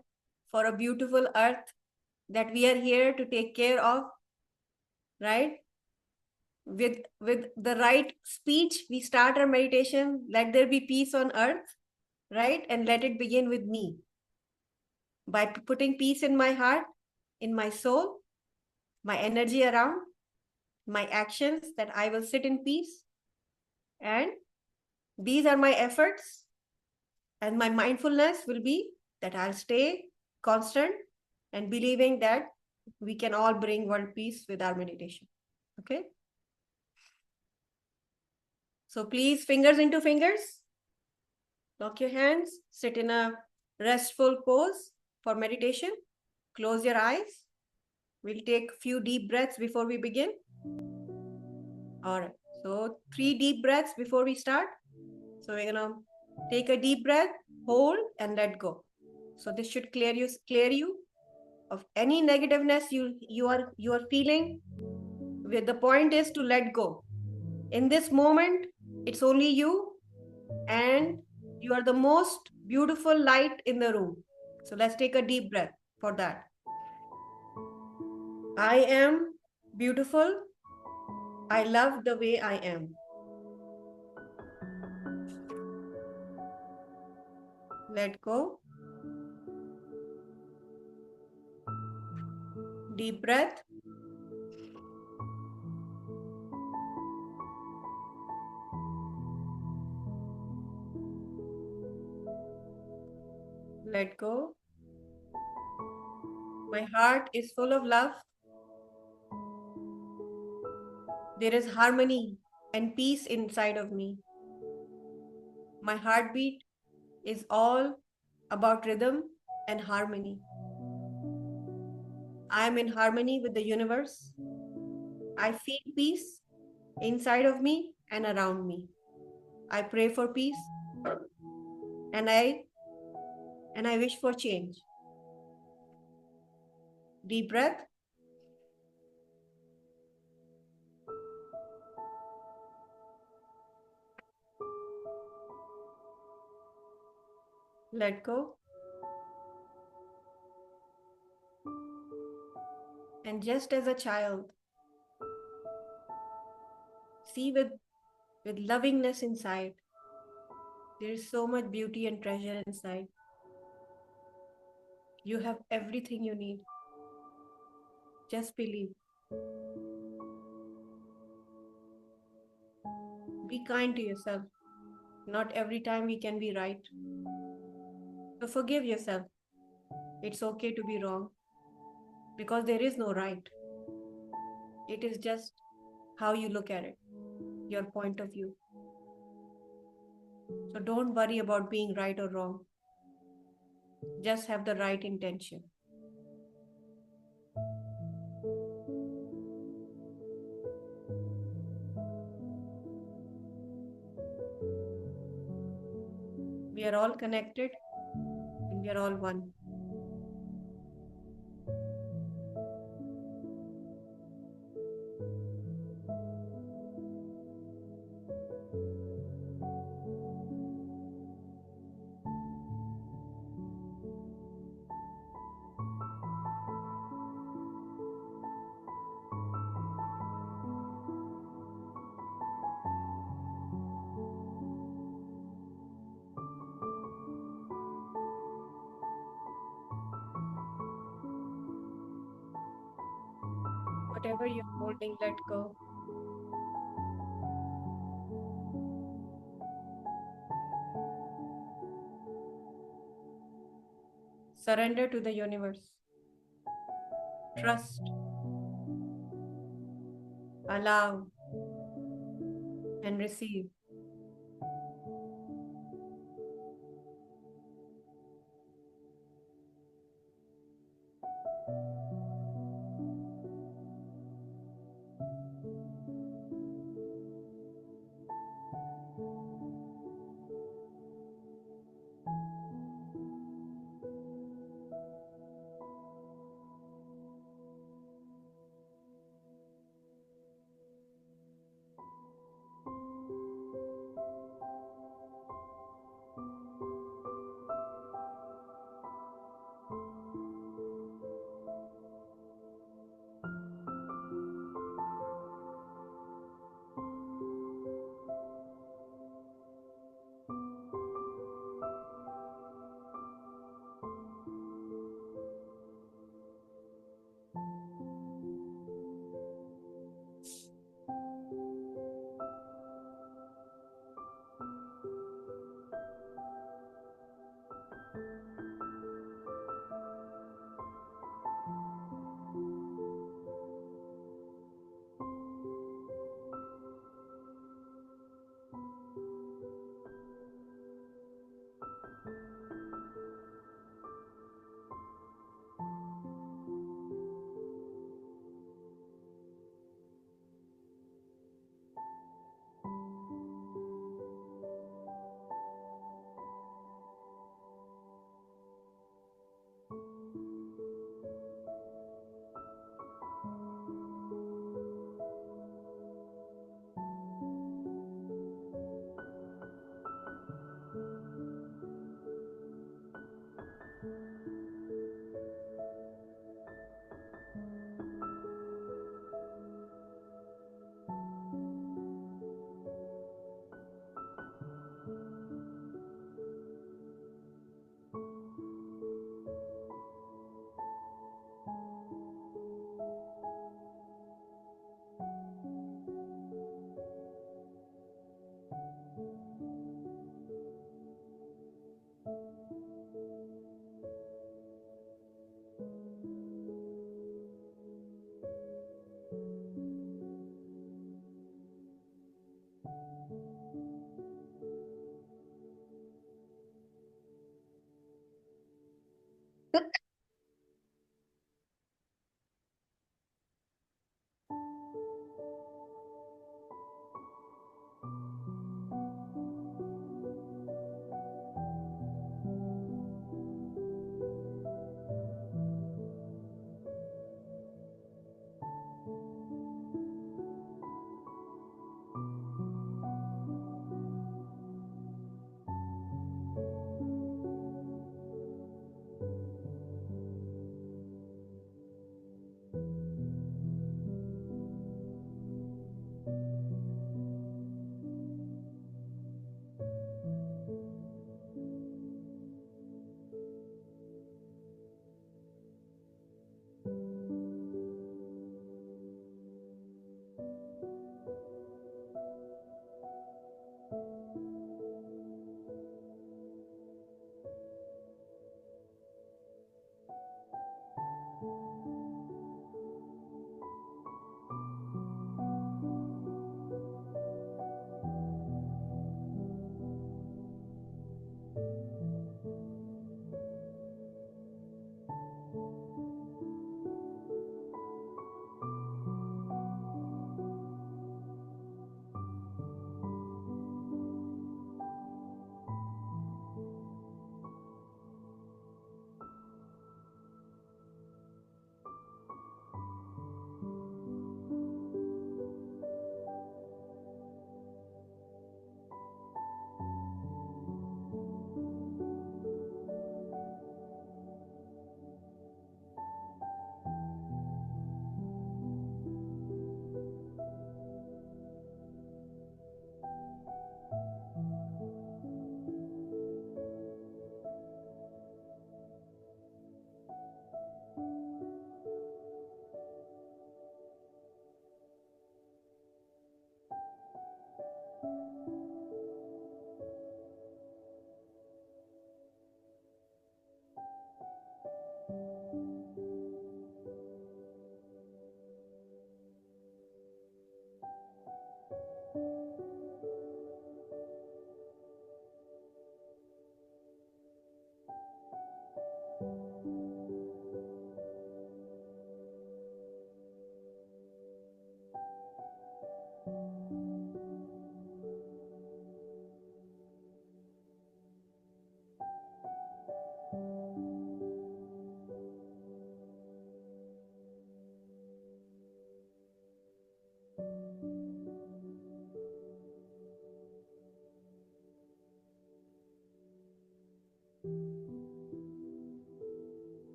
for a beautiful earth that we are here to take care of, right? With the right speech, we start our meditation. Let there be peace on earth, right? And let it begin with me. By putting peace in my heart, in my soul, my energy around, my actions, that I will sit in peace. And these are my efforts. And my mindfulness will be that I'll stay constant and believing that we can all bring world peace with our meditation. Okay? So please, fingers into fingers. Lock your hands. Sit in a restful pose for meditation. Close your eyes. We'll take a few deep breaths before we begin. All right. So 3 deep breaths before we start. So we're gonna take a deep breath, hold, and let go. So this should clear you of any negativeness you are feeling. The point is to let go. In this moment, it's only you, and you are the most beautiful light in the room. So let's take a deep breath for that. I am beautiful. I love the way I am. Let go. Deep breath. Let go. My heart is full of love. There is harmony and peace inside of me. My heartbeat is all about rhythm and harmony. I am in harmony with the universe. I feel peace inside of me and around me. I pray for peace and I wish for change. Deep breath. Let go. And just as a child, see with lovingness inside. There is so much beauty and treasure inside. You have everything you need. Just believe. Be kind to yourself. Not every time we can be right. So forgive yourself. It's okay to be wrong, because there is no right. It is just how you look at it, your point of view. So don't worry about being right or wrong. Just have the right intention. We are all connected and we are all one. Whatever you're holding, let go. Surrender to the universe. Trust. Allow and receive.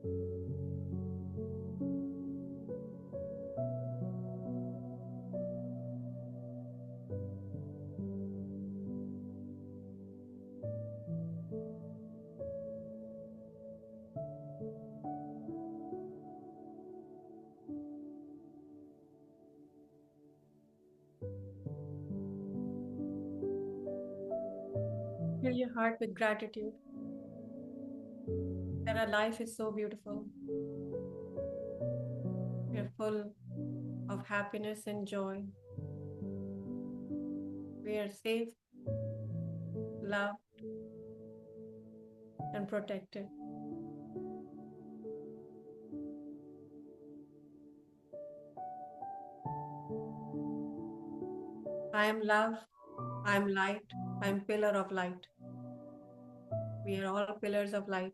Fill your heart with gratitude that our life is so beautiful. We are full of happiness and joy. We are safe, loved, and protected. I am love, I am light, I am pillar of light. We are all pillars of light.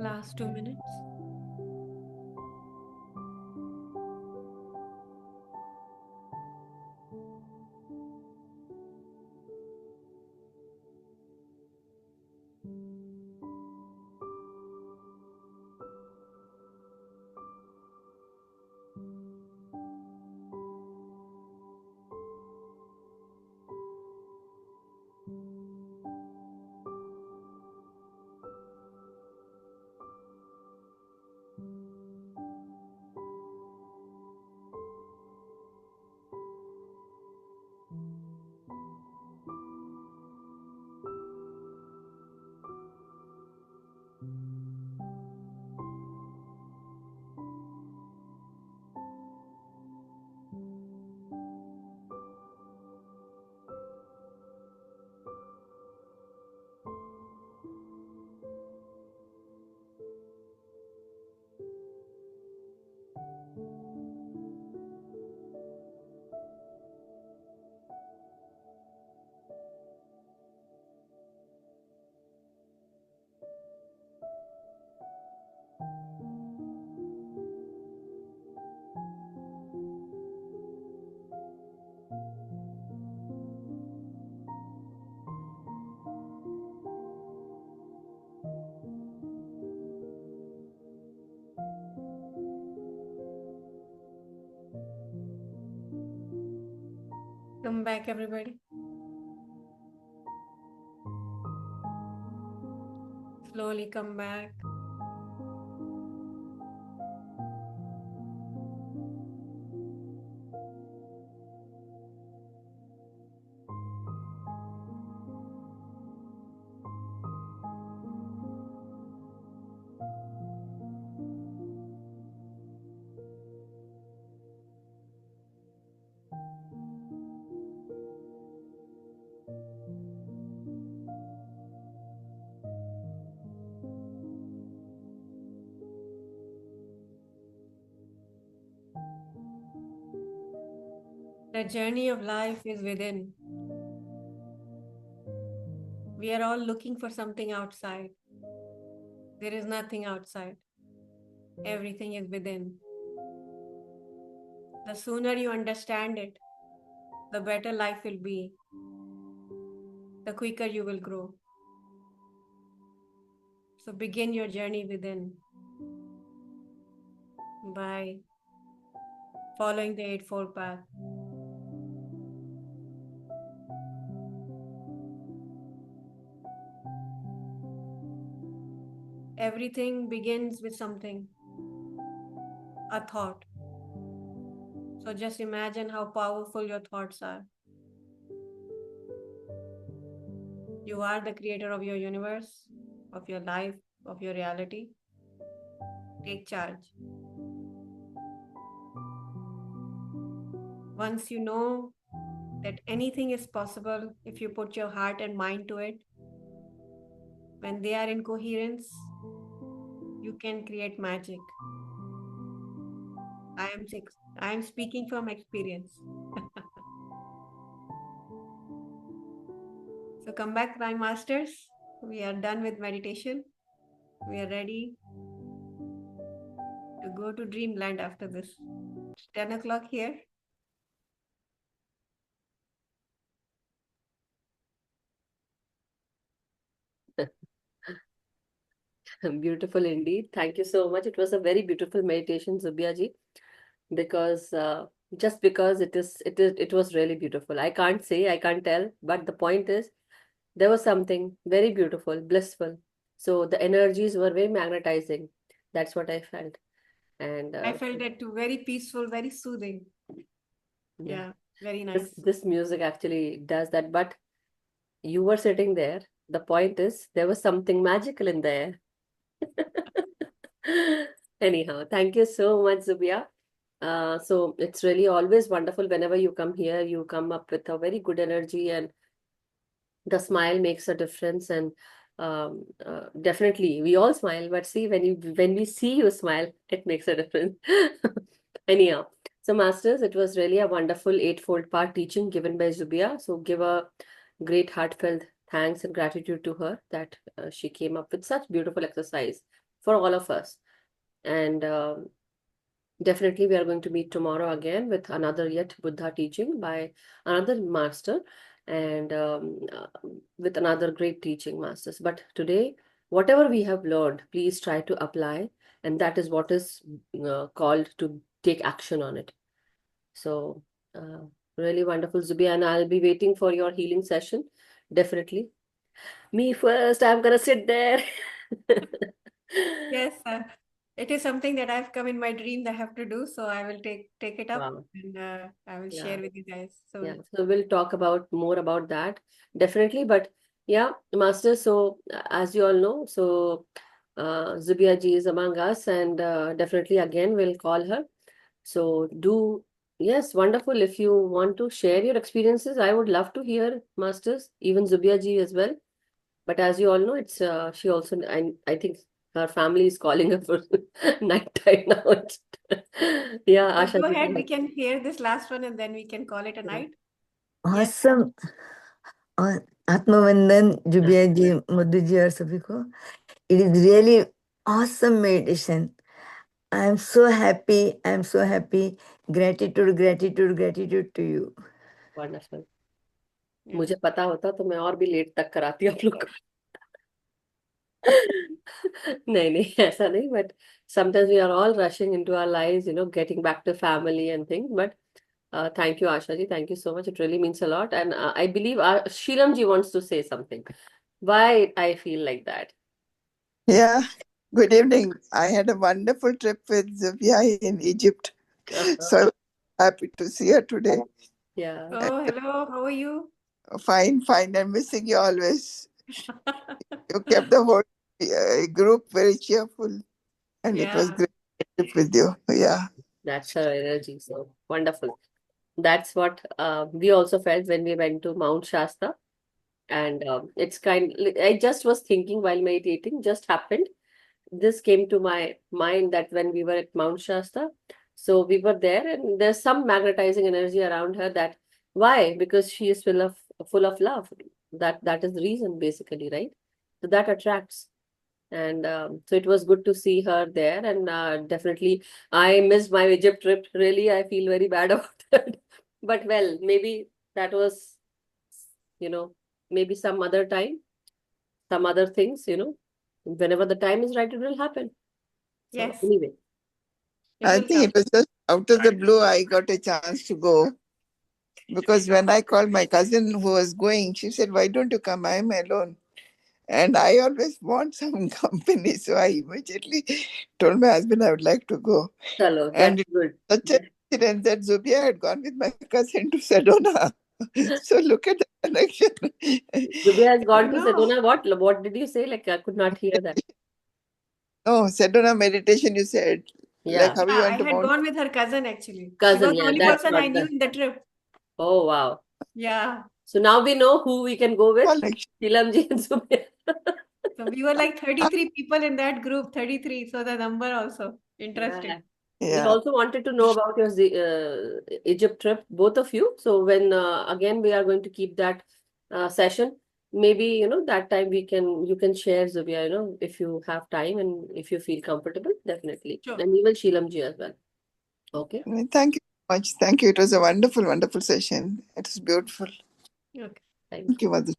Last 2 minutes. Come back, everybody. Slowly come back. The journey of life is within. We are all looking for something outside. There is nothing outside. Everything is within. The sooner you understand it, the better life will be. The quicker you will grow. So begin your journey within by following the Eightfold Path. Everything begins with something, a thought. So just imagine how powerful your thoughts are. You are the creator of your universe, of your life, of your reality. Take charge. Once you know that anything is possible if you put your heart and mind to it, when they are in coherence, you can create magic. I am speaking from experience. So come back, my masters. We are done with meditation. We are ready to go to dreamland after this. It's 10 o'clock here. Beautiful indeed. Thank you so much. It was a very beautiful meditation, Zubia ji, because just because it was really beautiful. I can't say, I can't tell, but the point is there was something very beautiful, blissful. So the energies were very magnetizing. That's what I felt. And I felt it too. Very peaceful, very soothing. yeah, Yeah, very this nice. this music actually does that. But you were sitting there. The point is there was something magical in there. Anyhow, thank you so much, Zubia. So it's really always wonderful whenever you come here, you come up with a very good energy, and the smile makes a difference. And definitely we all smile, but see, when we see you smile, it makes a difference. Anyhow, so masters, it was really a wonderful eightfold part teaching given by Zubia. So give a great heartfelt thanks and gratitude to her that she came up with such beautiful exercise for all of us. And definitely, we are going to meet tomorrow again with another yet Buddha teaching by another master, and with another great teaching masters. But today, whatever we have learned, please try to apply, and that is what is called to take action on it. So, uh, really wonderful, Zubia, and I'll be waiting for your healing session. Definitely. Me first, I'm gonna sit there. Yes, it is something that I've come in my dream that I have to do. So I will take it up Wow. and I will Yeah. share with you guys Yeah, soon. so we'll talk about more about that definitely. But yeah, Master. So as you all know, so Zubia ji is among us, and definitely again we'll call her. So do yes, wonderful. If you want to share your experiences, I would love to hear, Masters, even Zubia ji as well. But as you all know, it's she also I think her family is calling her for night time now. Yeah, So Asha go ji. ahead, we can hear this last one and then we can call it a night. Yes. Awesome. Atmavandan, Zubia ji, Madhu ji, और सभी को. It is really awesome meditation. I am so happy. I am so happy. Gratitude, gratitude, gratitude to you. Wonderful. Yeah. मुझे पता होता तो मैं और भी लेट तक कराती आप लोग को. नहीं नहीं ऐसा नहीं, but sometimes we are all rushing into our lives, getting back to family and things. But thank you, Asha ji. Thank you so much. It really means a lot. And I believe Sheelam ji wants to say something. Why I feel like that? Yeah, good evening. I had a wonderful trip with Zubia in Egypt. So I'm happy to see her today. Yeah. Oh, hello. How are you? Fine, fine. I'm missing you always. You kept the whole group very cheerful, and it was Yeah. great trip with you. Yeah. That's her energy. So wonderful. That's what we also felt when we went to Mount Shasta. And it's I just was thinking while meditating, just happened. This came to my mind that when we were at Mount Shasta, so we were there, and there's some magnetizing energy around her. That why? Because she is full of love. That is the reason, basically, right? So that attracts. And so it was good to see her there. And definitely, I missed my Egypt trip. Really, I feel very bad about that. But well, maybe that was, maybe some other time, some other things, whenever the time is right, it will happen. So Yes, anyway, it I will think come. it was just out of the blue I got a chance to go. Because when I called my cousin who was going, she said, "Why don't you come? I'm alone." And I always want some company. So I immediately told my husband I would like to go. hello, And that's it good. was such an incident that Zubia had gone with my cousin to Sedona. So look at the connection. Zubia has I gone to know. Sedona. What did you say? Like, I could not hear that. No, Sedona meditation, you said. Like Yeah, how Yeah, you I went to had Mount. gone with her cousin actually. She was cousin. the Yeah, only that's person I what knew the. in the trip. Oh, wow. Yeah. So now we know who we can go with. Connection. Shilamji and Zubia. So we were like 33 people in that group, 33. So the number also interesting. Yeah. We Yeah. also wanted to know about your Egypt trip, both of you. So when again we are going to keep that session, maybe that time you can share, Zubia, if you have time and if you feel comfortable, definitely, Sure. and even Shilamji as well. Okay, Thank you so much. Thank you. It was a wonderful, wonderful session. It was beautiful. Okay. thank Thank you. you, Madhu.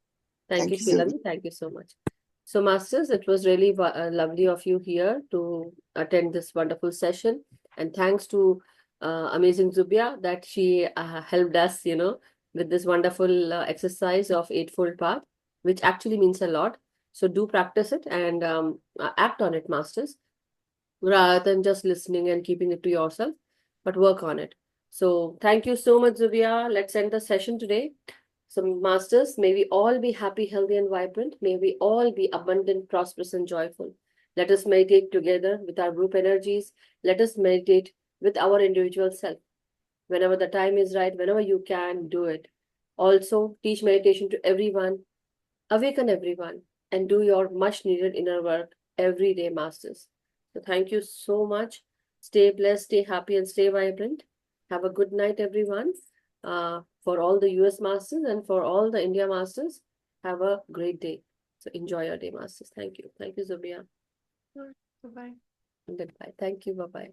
Thank you, Thank you, Zubia. Sheila. Thank you so much. So, Masters, it was really lovely of you here to attend this wonderful session. And thanks to amazing Zubia that she helped us, with this wonderful exercise of Eightfold Path, which actually means a lot. So, do practice it and act on it, Masters, rather than just listening and keeping it to yourself, but work on it. So, thank you so much, Zubia. Let's end the session today. So, Masters, may we all be happy, healthy, and vibrant. May we all be abundant, prosperous, and joyful. Let us meditate together with our group energies. Let us meditate with our individual self. Whenever the time is right, whenever you can, do it. Also, teach meditation to everyone, awaken everyone, and do your much needed inner work every day, Masters. So, thank you so much. Stay blessed, stay happy, and stay vibrant. Have a good night, everyone. For all the US Masters and for all the India Masters, have a great day. So, enjoy your day, Masters. Thank you. Thank you, Zubia. All right. Bye-bye. Goodbye. Thank you. Bye bye.